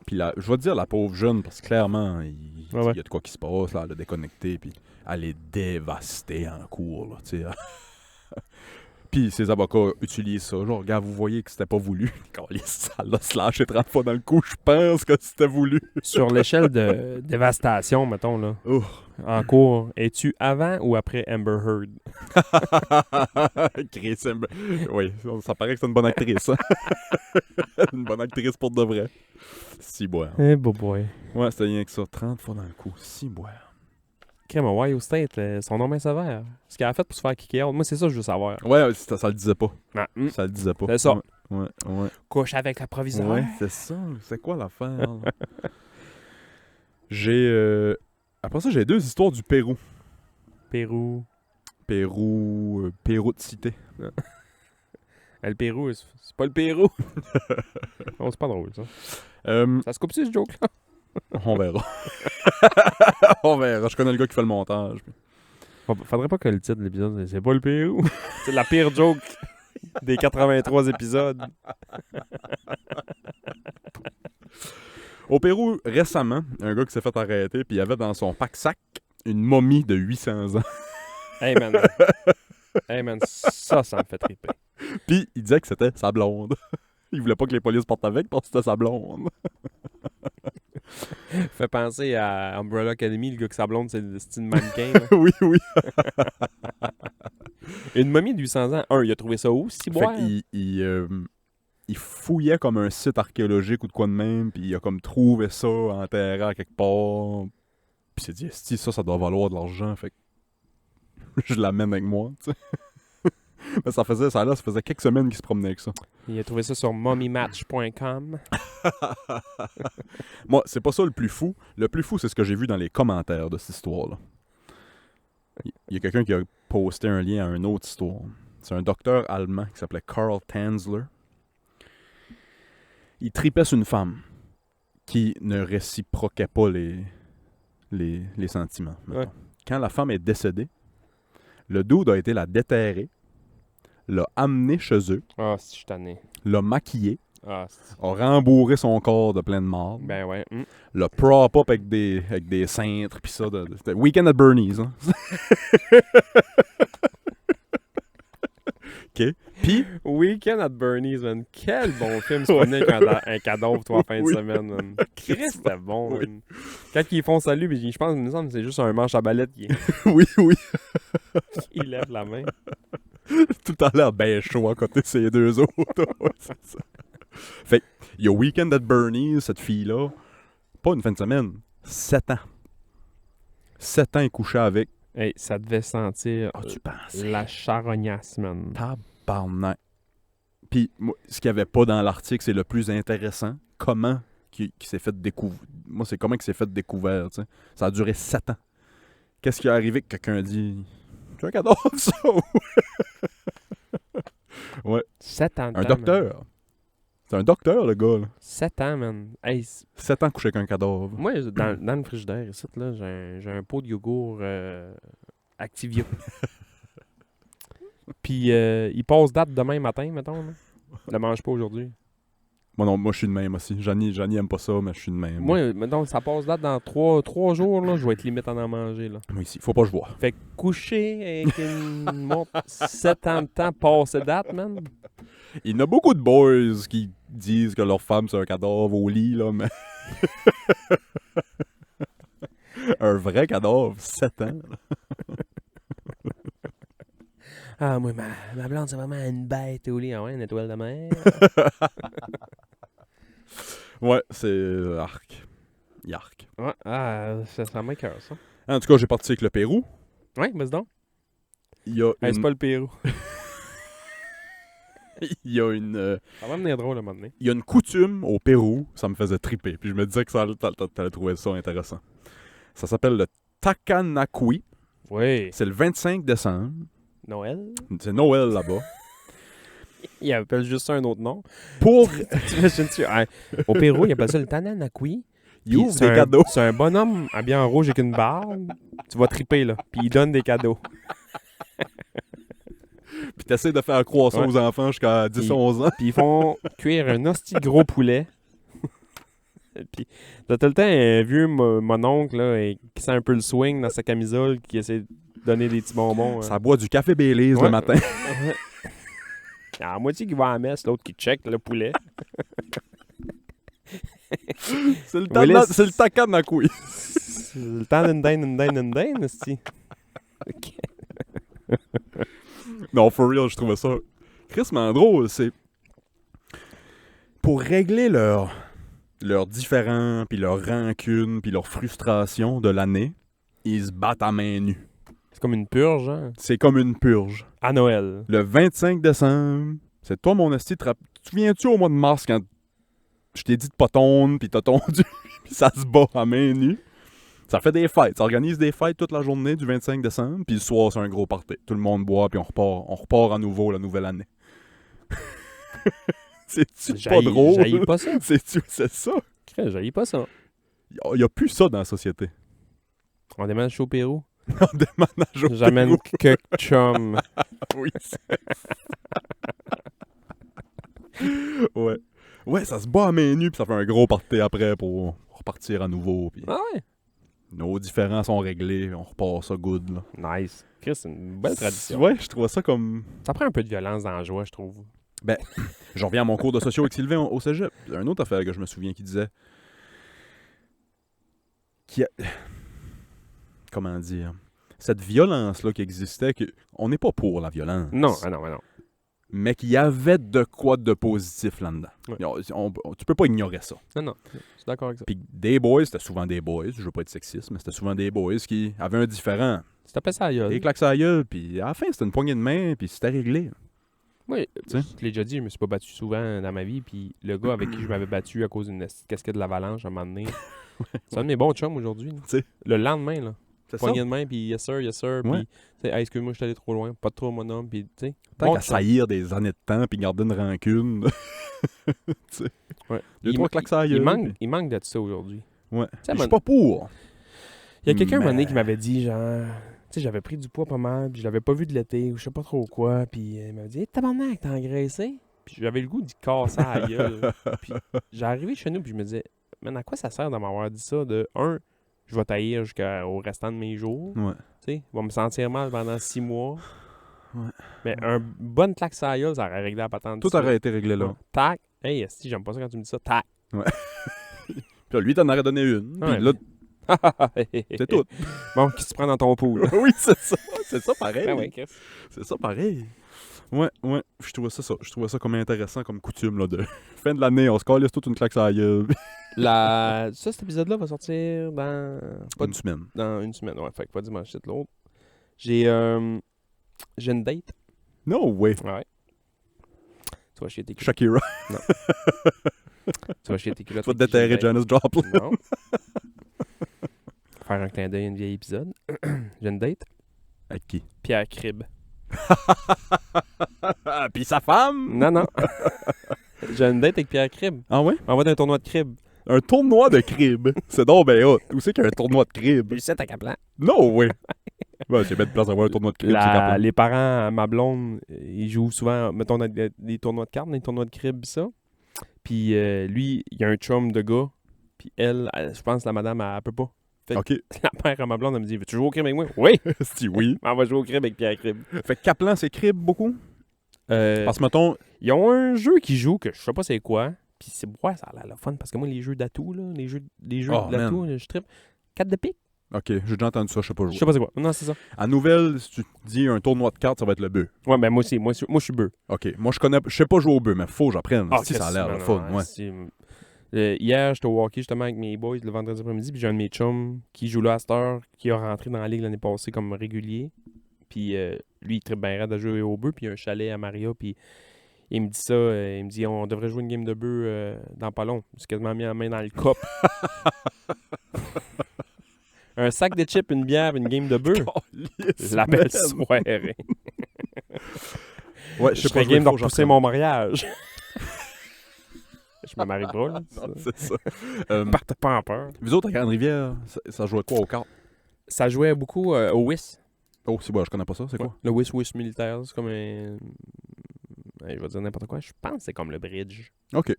Puis là, je vais te dire, la pauvre jeune, parce que clairement, il Ouais. y a de quoi qui se passe, là, elle a déconnecté, puis elle est dévastée en cours, là, tu sais. Puis ses avocats utilisent ça. Genre, regarde, vous voyez que c'était pas voulu. Quand ça l'a slashé 30 fois dans le cou, je pense que c'était voulu. Sur l'échelle de dévastation, mettons, là, Oh. en cours, es-tu avant ou après Amber Heard? Chris Amber. Oui, ça paraît que c'est une bonne actrice. Hein? Une bonne actrice pour de vrai. Si boire. Eh, boy. Ouais, c'était rien que ça. 30 fois dans le cou. Si boire. Crème, Ohio State, là, son nom est sévère. Ce qu'elle a fait pour se faire kicker out, moi, c'est ça que je veux savoir. Ouais, ça le disait pas. Ah, Ça le disait pas. C'est ça. Ouais. Couche avec la provisoire. Ouais, c'est ça. C'est quoi l'affaire? Là? J'ai. Après ça, j'ai 2 histoires du Pérou. Pérou. Pérou de cité. Le Pérou, c'est pas le Pérou. Non, c'est pas drôle, ça. Ça se coupe-tu, ce joke-là? On verra. On verra. Je connais le gars qui fait le montage. Faudrait pas que le titre de l'épisode, c'est pas le Pérou. C'est la pire joke des 83 épisodes. Au Pérou, récemment, un gars qui s'est fait arrêter, puis il avait dans son pack-sac une momie de 800 ans. Hey man, ça me fait triper. Puis il disait que c'était sa blonde. Il voulait pas que les polices portent avec parce que c'était sa blonde. Fait penser à Umbrella Academy, le gars que sa blonde, c'est une mannequin. Là. oui. Une momie de 800 ans, il a trouvé ça où, si Fait boire? qu'il fouillait comme un site archéologique ou de quoi de même, puis il a comme trouvé ça enterré à quelque part. Puis il s'est dit, esti, ça doit valoir de l'argent, fait que je l'amène avec moi, tu sais. Mais ça faisait quelques semaines qu'il se promenait avec ça. Il a trouvé ça sur mommymatch.com. Moi, c'est pas ça le plus fou. Le plus fou, c'est ce que j'ai vu dans les commentaires de cette histoire-là. Il y a quelqu'un qui a posté un lien à une autre histoire. C'est un docteur allemand qui s'appelait Karl Tanzler. Il tripait sur une femme qui ne réciproquait pas les sentiments. mettons. Ouais. Quand la femme est décédée, le dude a été la déterrer, l'a amenée chez eux, Ah, si je suis tanné. l'a maquillée, Ah, a rembourré son corps de plein de marde, ben ouais. l'a prop up avec des cintres, pis ça, c'était Weekend at Bernie's, hein. OK? Puis, Weekend at Bernie's, man. Quel bon film se promener avec un cadeau, toi, en fin de Oui. semaine, man. Christ, c'était bon, Oui. man. Quand ils font salut, puis je pense, il me semble que c'est juste un manche à balette qui oui. il lève la main. Tout a l'air bien chaud à côté de ces deux autres. Ouais, c'est ça. Fait il y a Weekend at Bernie's, cette fille-là. Pas une fin de semaine. 7 ans. 7 ans et couché avec. Hey, ça devait sentir Tu penses? la charognasse, man. Tabarnak. Puis, moi, ce qu'il n'y avait pas dans l'article, c'est le plus intéressant. Comment qui s'est fait découvrir. Moi, c'est comment qu'il s'est fait découvert, tu sais. Ça a duré 7 ans. Qu'est-ce qui est arrivé que quelqu'un a dit « Tu as un cadeau de ça? » Ouais. 7 ans de Un temps, docteur. man. C'est un docteur, le gars, là. 7 ans, man. Hey, 7 ans couché avec un cadavre. moi, dans le frigidaire, ici, là, j'ai un pot de yogourt Activia. Puis, il passe date demain matin, mettons. Là. Je le mange pas aujourd'hui. Moi, non, moi, je suis de même aussi. Johnny aime pas ça, mais je suis de même. Moi, mettons, ça passe date dans 3 jours, là, je vais être limite à en manger, là. Moi, ici, faut pas que je vois. Fait que coucher avec une montre 7 ans de temps passé date, man. Il y en a beaucoup de boys qui disent que leur femme, c'est un cadavre au lit, là, mais... un vrai cadavre, 7 ans. Ah, moi, ma blonde, c'est vraiment une bête au lit. Ah ouais, une étoile de mer. Ouais, c'est... arc. Yark. Ouais, ça m'écoeure, ça. En tout cas, j'ai parti avec le Pérou. Ouais, mais c'est donc. Il y a Hey, c'est une... pas le Pérou. il y a une... Ça va venir drôle à un moment donné. il y a une coutume au Pérou, ça me faisait triper. Puis je me disais que t'allais trouver ça intéressant. Ça s'appelle le Takanakui. Oui. C'est le 25 décembre. Noël. C'est Noël là-bas. Il appelle juste ça un autre nom. Pour... T'imagines-tu? Hey, au Pérou, il appelle ça le Tananakui. Il ouvre C'est des un- cadeaux. C'est un bonhomme habillé en rouge avec une barbe. Tu vas triper, là. Puis il donne des cadeaux. Puis t'essaies de faire croire ça Ouais. aux enfants jusqu'à 10-11 ans. Puis ils font cuire un hostie de gros poulet. Puis t'as tout le temps un vieux mononcle là, qui sent un peu le swing dans sa camisole, qui essaie de donner des petits bonbons. Ça boit du café Baileys Ouais. le matin. Il y a la moitié qui va à la messe, l'autre qui check le poulet. C'est le temps Willis. c'est le Takanakui. C'est le temps d'une dinde, hostie. Ok. Non, for real, je trouvais ça crissement drôle. C'est pour régler leurs différends, puis leurs rancunes, puis leurs frustrations de l'année, ils se battent à main nue. C'est comme une purge, hein? C'est comme une purge. À Noël. Le 25 décembre, c'est toi, mon esti, tu souviens-tu au mois de mars quand je t'ai dit de pas tondre, puis t'as tondu, puis ça se bat à main nue? Ça fait des fêtes. Ça organise des fêtes toute la journée du 25 décembre, puis le soir, c'est un gros party. Tout le monde boit, puis on repart à nouveau la nouvelle année. C'est-tu pas drôle? J'haïs pas ça. C'est ça. J'haïs pas ça. Il n'y a plus ça dans la société. On déménage au Pérou. On déménage au J'amène Pérou. que chum. Oui, ouais. Ouais, ça se bat à main nue, puis ça fait un gros party après pour repartir à nouveau. Puis Ah ouais? nos différends sont réglés, on repart ça good. Là. Nice. Chris, c'est une belle tradition. Ouais, je trouvais ça comme... Ça prend un peu de violence dans la joie, je trouve. Je reviens à mon cours de socio avec Sylvain au cégep. Un autre affaire que je me souviens qui disait... Comment dire? Cette violence-là qui existait, on n'est pas pour la violence. Non. Mais qu'il y avait de quoi de positif là-dedans. Ouais. Tu peux pas ignorer ça. Non, je suis d'accord avec ça. Puis des boys, c'était souvent des boys, je veux pas être sexiste, mais c'était souvent des boys qui avaient un différent. Tu tapais ça à la gueule. Des claques à la gueule, puis à la fin, c'était une poignée de main, puis c'était réglé. Oui, Tu sais. je te l'ai déjà dit, je me suis pas battu souvent dans ma vie, puis le gars avec qui je m'avais battu à cause d'une casquette de l'avalanche à un moment donné, c'est un de mes bons chums aujourd'hui. là. Tu sais. Le lendemain, là. C'est ça. Poignée de main, puis yes sir, puis Ouais. tu sais, hey, excuse-moi, je suis allé trop loin, pas trop mon homme, puis tu sais. Tant bon qu'à chum. saillir des années de temps, puis garder une rancune. Tu sais. Ouais. Deux, trois claques à la gueule, il manque de ça aujourd'hui. Ouais. sais, Je suis pas pour. Il y a quelqu'un un moment donné Mais- qui m'avait dit, genre, tu sais, j'avais pris du poids pas mal, puis je l'avais pas vu de l'été, ou je sais pas trop quoi, puis il m'avait dit, hey, tabarnak, t'as engraissé? Puis j'avais le goût d'y casser à la gueule. Puis j'ai arrivé chez nous, puis je me disais, man, à quoi ça sert de m'avoir dit ça? De un, je vais taillir jusqu'au restant de mes jours, Ouais. tu sais, je vais me sentir mal pendant 6 mois. Mais un bonne claque sur la gueule, ça aurait réglé la patente. Tout aurait été réglé là. Tac. Hey, si, j'aime pas ça quand tu me dis ça. Tac. Puis là, lui, t'en aurais donné une. Puis Ouais. là, c'est tout. Bon, qu'est-ce que tu prends dans ton pool? Oui, c'est ça. C'est ça pareil. Ben ouais, Chris. C'est ça pareil. Ouais. Je trouvais ça comme intéressant comme coutume là de fin de l'année, on se calisse toute une claque sur la gueule. Ça, cet épisode-là va sortir dans... Une semaine. Dans une semaine, ouais. Fait que pas dimanche, c'est l'autre. J'ai une date. No way. Ouais. Tu vas chier tes culottes. Shakira. Tu vas chier tes culottes. Tu vas te déterrer Janis Joplin. Non. Faire un clin d'œil à un vieil épisode. J'ai une date. Avec qui? Pierre Crib. Puis sa femme? Non. J'ai une date avec Pierre Crib. Ah ouais? On va d'un tournoi de crib. Un tournoi de crib. C'est donc ben hot. Où c'est qu'il y a un tournoi de crib? Puis c'est à Caplan. No way. Ben, c'est bête de place d'avoir un tournoi de crib. c'est Caplan. Les parents à ma blonde, ils jouent souvent, mettons, dans des tournois de cartes, des tournois de crib, pis ça. Puis lui, il y a un chum de gars. Puis elle, je pense que la madame, elle peut pas. Fait que Ok. la mère à ma blonde, elle me dit, veux-tu jouer au crib avec moi? Oui! Si oui. On va jouer au crib avec Pierre Crib. Fait que Caplan, c'est crib beaucoup? Parce que mettons, Ils ont un jeu qui joue que je sais pas c'est quoi. Puis c'est ouais, ça a l'air le fun parce que moi les jeux d'atout là, les jeux Oh, d'atout, je trippe. 4 de pique? ok, j'ai déjà entendu ça, je sais pas Je jouer. sais pas c'est quoi. Non, c'est ça. À nouvelle, si tu te dis un tournoi de cartes, ça va être le bœuf. Ouais, ben moi aussi, moi je suis bœuf. Ok, moi je sais pas jouer au bœuf, mais faut que j'apprenne. Si ça a l'air le non, fun, ouais. Hier, j'étais au hockey justement avec mes boys le vendredi après-midi, puis j'ai un de mes chums qui joue là à cette heure, qui a rentré dans la ligue l'année passée comme régulier. Puis lui, il trippe bien raide à jouer au bœuf, puis il y a un chalet à Maria, puis il me dit ça, il me dit on devrait jouer une game de bœuf dans pas long. J'ai quasiment mis la main dans le cop. Un sac de chips, une bière, une game de bœuf. Je l'appelle soirée. Ouais, Je je sais pas serais game de faut que repousser j'apprenne. mon mariage. Je me marie pas, là. Non, c'est ça. Partez pas en peur. Vous autres, à Grande-Rivière, ça jouait quoi aux cartes? Ça jouait beaucoup au WIS. Oh, c'est bon, je connais pas ça, c'est quoi? Le WIS militaire, c'est comme un... Je vais dire n'importe quoi. Je pense que c'est comme le bridge. Ok,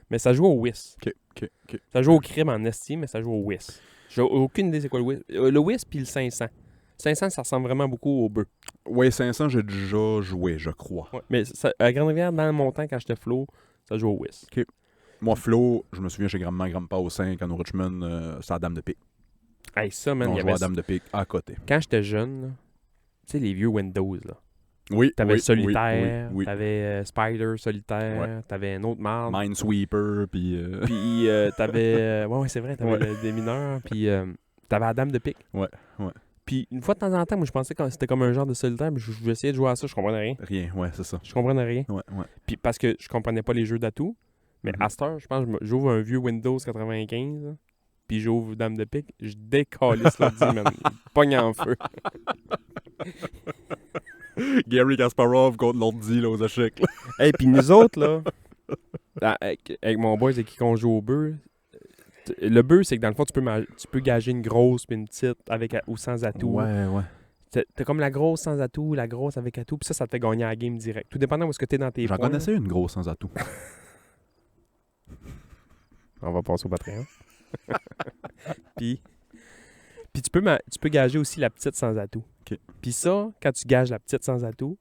Mais ça joue au WIS. ok. Ça joue au crime en esti, mais ça joue au WIS. J'ai aucune idée c'est quoi le WIS. Le WIS puis le 500. 500, ça ressemble vraiment beaucoup au bœuf. Ouais, 500, j'ai déjà joué, je crois. Ouais. Mais à Grande-Rivière, dans mon temps, quand j'étais flow, ça joue au WIS. Moi, Flo, je me souviens chez grand-maman, grand-papa au 5, à New Richmond, c'est la Dame de Pique. Hey, ça, man, On il y jouait à avait... la Dame de Pique à côté. Quand j'étais jeune, là, tu sais, les vieux Windows, là. Oui, T'avais oui, Solitaire, oui. t'avais Spider Solitaire, t'avais un autre marde. Minesweeper, puis... Puis t'avais... ouais, c'est vrai, t'avais des mineurs, puis t'avais la Dame de Pique. Ouais. Puis une fois de temps en temps, moi, je pensais que c'était comme un genre de solitaire, mais je essayais de jouer à ça, je comprenais rien. Rien, ouais, c'est ça. Je comprenais rien. Ouais. Puis parce que je comprenais pas les jeux d'atout. Mais Mhm. à cette heure, je pense que j'ouvre un vieux Windows 95, là, puis j'ouvre Dame de Pique, je décalisse l'ordi, man. Il pogne en feu. Gary Kasparov contre l'ordi, là, aux échecs. là. Hey, puis nous autres, là, avec mon boy, c'est qui qu'on joue au bœuf. Le bœuf, c'est que dans le fond, tu peux gager une grosse puis une petite avec ou sans atout. Ouais. T'as comme la grosse sans atout, la grosse avec atout, puis ça te fait gagner la game direct. Tout dépendant où est-ce que t'es dans tes J'en points. connaissais une grosse sans atout. On va passer au Patreon. puis tu peux gager aussi la petite sans atout. Ok. Puis ça, quand tu gages la petite sans atout,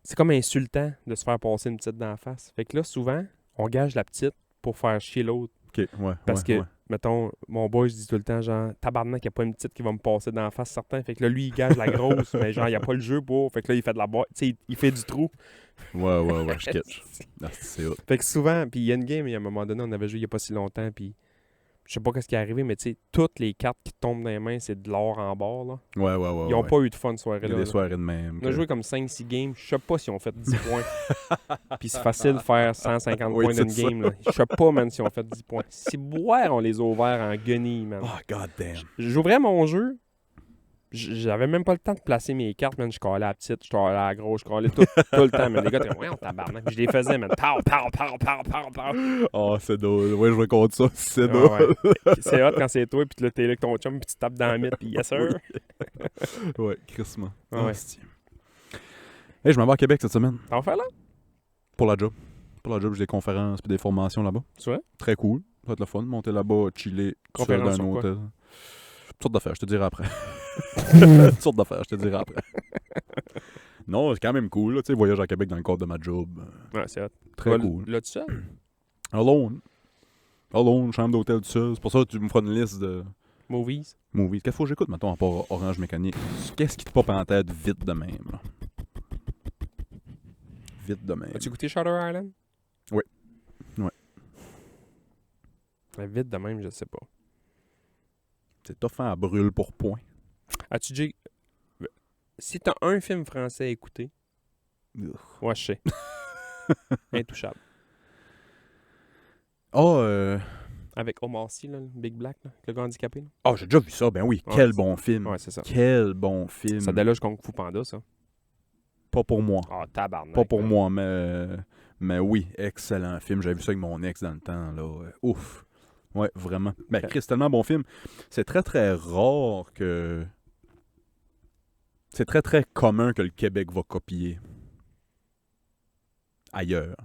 c'est comme insultant de se faire passer une petite dans la face. Fait que là, souvent, on gage la petite pour faire chier l'autre. Ok, ouais. Parce ouais, que, ouais. mettons, mon boy, je dis tout le temps, genre, tabarnak, il n'y a pas une petite qui va me passer dans la face, certain. Fait que là, lui, il gage la grosse, mais genre, il n'y a pas le jeu pour. Fait que là, il fait de la boîte. Tu sais, il fait du trou. Ouais, je catch. Ah, c'est hot. Fait que souvent, puis il y a une game, à un moment donné, on avait joué il n'y a pas si longtemps, puis je sais pas ce qui est arrivé, mais tu sais, toutes les cartes qui tombent dans les mains, c'est de l'or en bord, là. Ouais. Ils n'ont pas eu de fun Il y soirée-là. a des là. soirées de même. On a joué comme 5-6 games, je sais pas si on fait 10 points. Puis c'est facile de faire 150 Oui, points c'est d'une ça. game, là. Je sais pas, man, si on fait 10 points. Si boire, on les a ouverts en guenilles, man. Oh, god damn. J'ouvrais mon jeu. J'avais même pas le temps de placer mes cartes, man. Je collais la petite, je collais la grosse, je collais tout le temps, man. Les gars, ouais, on tabarnak. Puis je les faisais, man. Pow. Oh, c'est drôle. Ouais, je vais contre ça. C'est Ah, drôle. ouais. C'est hot quand c'est toi, puis là, t'es là avec ton chum, puis tu tapes dans la mythe, puis yes, sir. Ouais, crissement. Ah ouais. Hostie. Hey, je m'en vais à Québec cette semaine. T'en fais là? Pour la job. Pour la job, j'ai des conférences et des formations là-bas. Tu vois? Très cool. Ça va être le fun. Monter là-bas, chiller, tout seul Conférence dans sur un quoi? hôtel. Toutes sortes d'affaires, je te dirai après. Toutes sortes d'affaires, je te dirai après. Non, c'est quand même cool, là, tu sais, voyage à Québec dans le cadre de ma job. Ouais, c'est hot. Très cool. Là, tu sais? Alone, chambre d'hôtel tout seul. C'est pour ça que tu me feras une liste de Movies. movies. Qu'est-ce qu'il faut que j'écoute, mettons, à part Orange Mécanique? Qu'est-ce qui te pop en tête vite de même, là? Vite de même. As-tu goûté Shutter Island? Oui. Ouais. Mais vite de même, je sais pas. C'est tough à brûle pour point. As-tu déjà... Si t'as un film français à écouter, ouais, je sais. Intouchable. Avec Omar Sy, là, le Big Black, là, le gars handicapé. Là. Oh, j'ai déjà vu ça. Ben oui, Ouais, quel c'est- bon film. Ouais, c'est ça. Quel bon film. Ça déloge Kung Fu Panda, ça. Pas pour moi. Ah, tabarnak. Pas pour moi, mais oui, excellent film. J'avais vu ça avec mon ex dans le temps. Là. Ouf. Ouais, vraiment. Ben, Chris, c'est tellement bon film. C'est très, très rare que... C'est très, très commun que le Québec va copier ailleurs.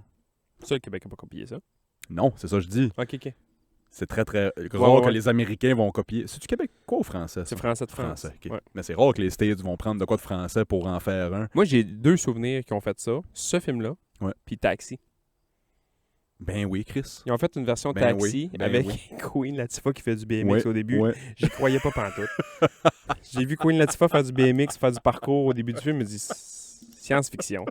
Ça, le Québec n'a pas copié ça. Non, c'est ça que je dis. Ok. C'est très, très rare ouais, que ouais. les Américains vont copier. C'est du Québécois ou français? C'est Ça? français de France. Français, ok. Ouais. Mais c'est rare que les States vont prendre de quoi de français pour en faire un. Moi, j'ai 2 souvenirs qui ont fait ça. Ce film-là, Ouais. puis Taxi. Ben oui, Chris. Ils ont fait une version Ben Taxi oui, ben avec oui. Queen Latifah qui fait du BMX au début. Ouais. J'y croyais pas pantoute. J'ai vu Queen Latifah faire du BMX, faire du parcours au début du film. Je me dis, science-fiction.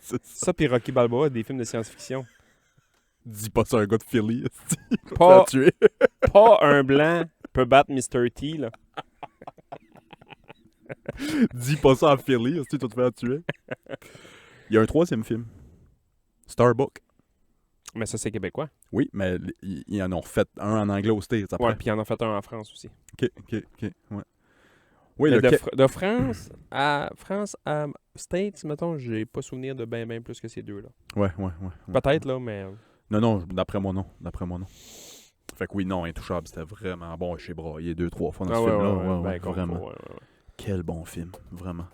C'est ça. Ça, puis Rocky Balboa, des films de science-fiction. Dis pas ça à un gars de Philly. Pas, tuer. pas un blanc peut battre Mr. T, là. Dis pas ça à Philly, tu vas te faire tuer. Il y a un 3e film. Starbuck. Mais ça, c'est québécois. Oui, mais ils en ont fait un en anglais aux States après. Ouais, puis il en a fait un en France aussi. Ok, ouais. Oui, Mais le de France à States, mettons, j'ai pas souvenir de bien plus que ces deux-là. Ouais. Peut-être, là, mais... Non, d'après moi, non. Fait que oui, non, Intouchable, c'était vraiment bon. J'ai braillé 2-3 fois dans ce film-là. Ouais, vraiment. Ouais. Quel bon film, vraiment.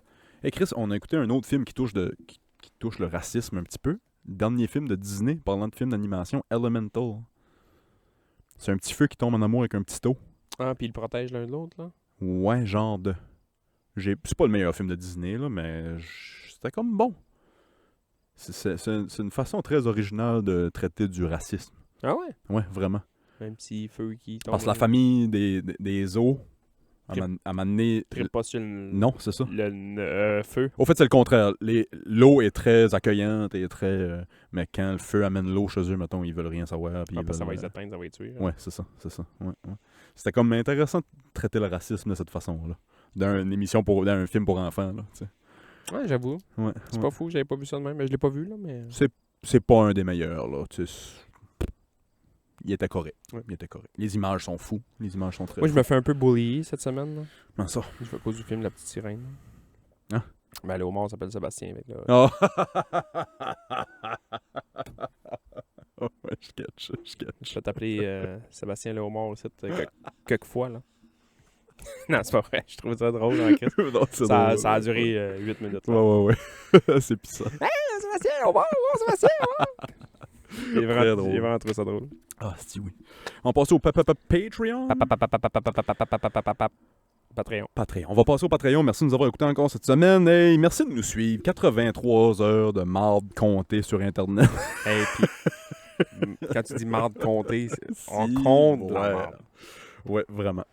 Et Chris, on a écouté un autre film qui touche le racisme un petit peu. Le dernier film de Disney, parlant de film d'animation, Elemental. C'est un petit feu qui tombe en amour avec un petit eau. Ah, puis ils le protègent l'un de l'autre, là? Ouais, genre de... C'est pas le meilleur film de Disney, là, mais c'était comme bon. C'est une façon très originale de traiter du racisme. Ah ouais? Ouais, vraiment. Un petit feu qui tombe. Parce que la famille des os, à m'amener... Trippe pas sur le... Non, c'est ça. Le feu. Au fait, c'est le contraire. L'eau est très accueillante et très... mais quand le feu amène l'eau chez eux, mettons, ils veulent rien savoir. Puis Ah, ils parce que ça veulent, va les atteindre, ça va les tuer. là. Ouais, c'est ça. Ouais. C'était comme intéressant de traiter le racisme de cette façon-là. D'un film pour enfants, là, tu sais. Ouais, j'avoue. Ouais, C'est pas fou, j'avais pas vu ça de même. Mais je l'ai pas vu, là, mais... C'est pas un des meilleurs, là. Tu sais, il était correct. Ouais. Il était correct. Les images sont fous. Les images sont très Moi, je me fais un peu bullier cette semaine, là. Comment ça? À cause du film La Petite Sirène. Hein? Ben, le homard s'appelle Sébastien. Avec, là. Oh! Oh, ouais, je catch. Je vais t'appeler Sébastien le homard aussi quelques fois, là. Non, c'est pas vrai. Je trouve ça drôle, en Christ. Non, c'est Ça drôle. a duré 8 minutes. Là. Ouais. C'est pis ça. Sébastien le homard! Sébastien le homard! J'ai Très drôle. vraiment trouvé ça drôle. Ah, c'est oui. On passe au Patreon. Patreon. Patreon. On va passer au Patreon. Merci de nous avoir écoutés encore cette semaine. Hey, merci de nous suivre. 83 heures de marde comptée sur Internet. Et puis, quand tu dis marde comptée, on Si, compte la ouais. marde. Ouais, vraiment.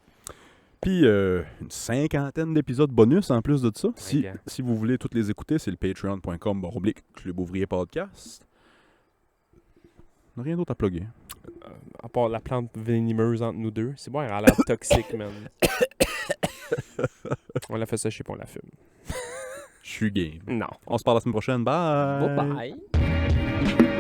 Puis, une 50aine d'épisodes bonus en plus de ça. Si vous voulez toutes les écouter, c'est le patreon.com/Club Ouvrier Podcast. On n'a rien d'autre à plugger. À part la plante venimeuse entre nous deux. C'est bon, elle a l'air toxique, man. On l'a fait sécher puis on la fume. Je suis game. Non. On se parle la semaine prochaine. Bye! Bye bye.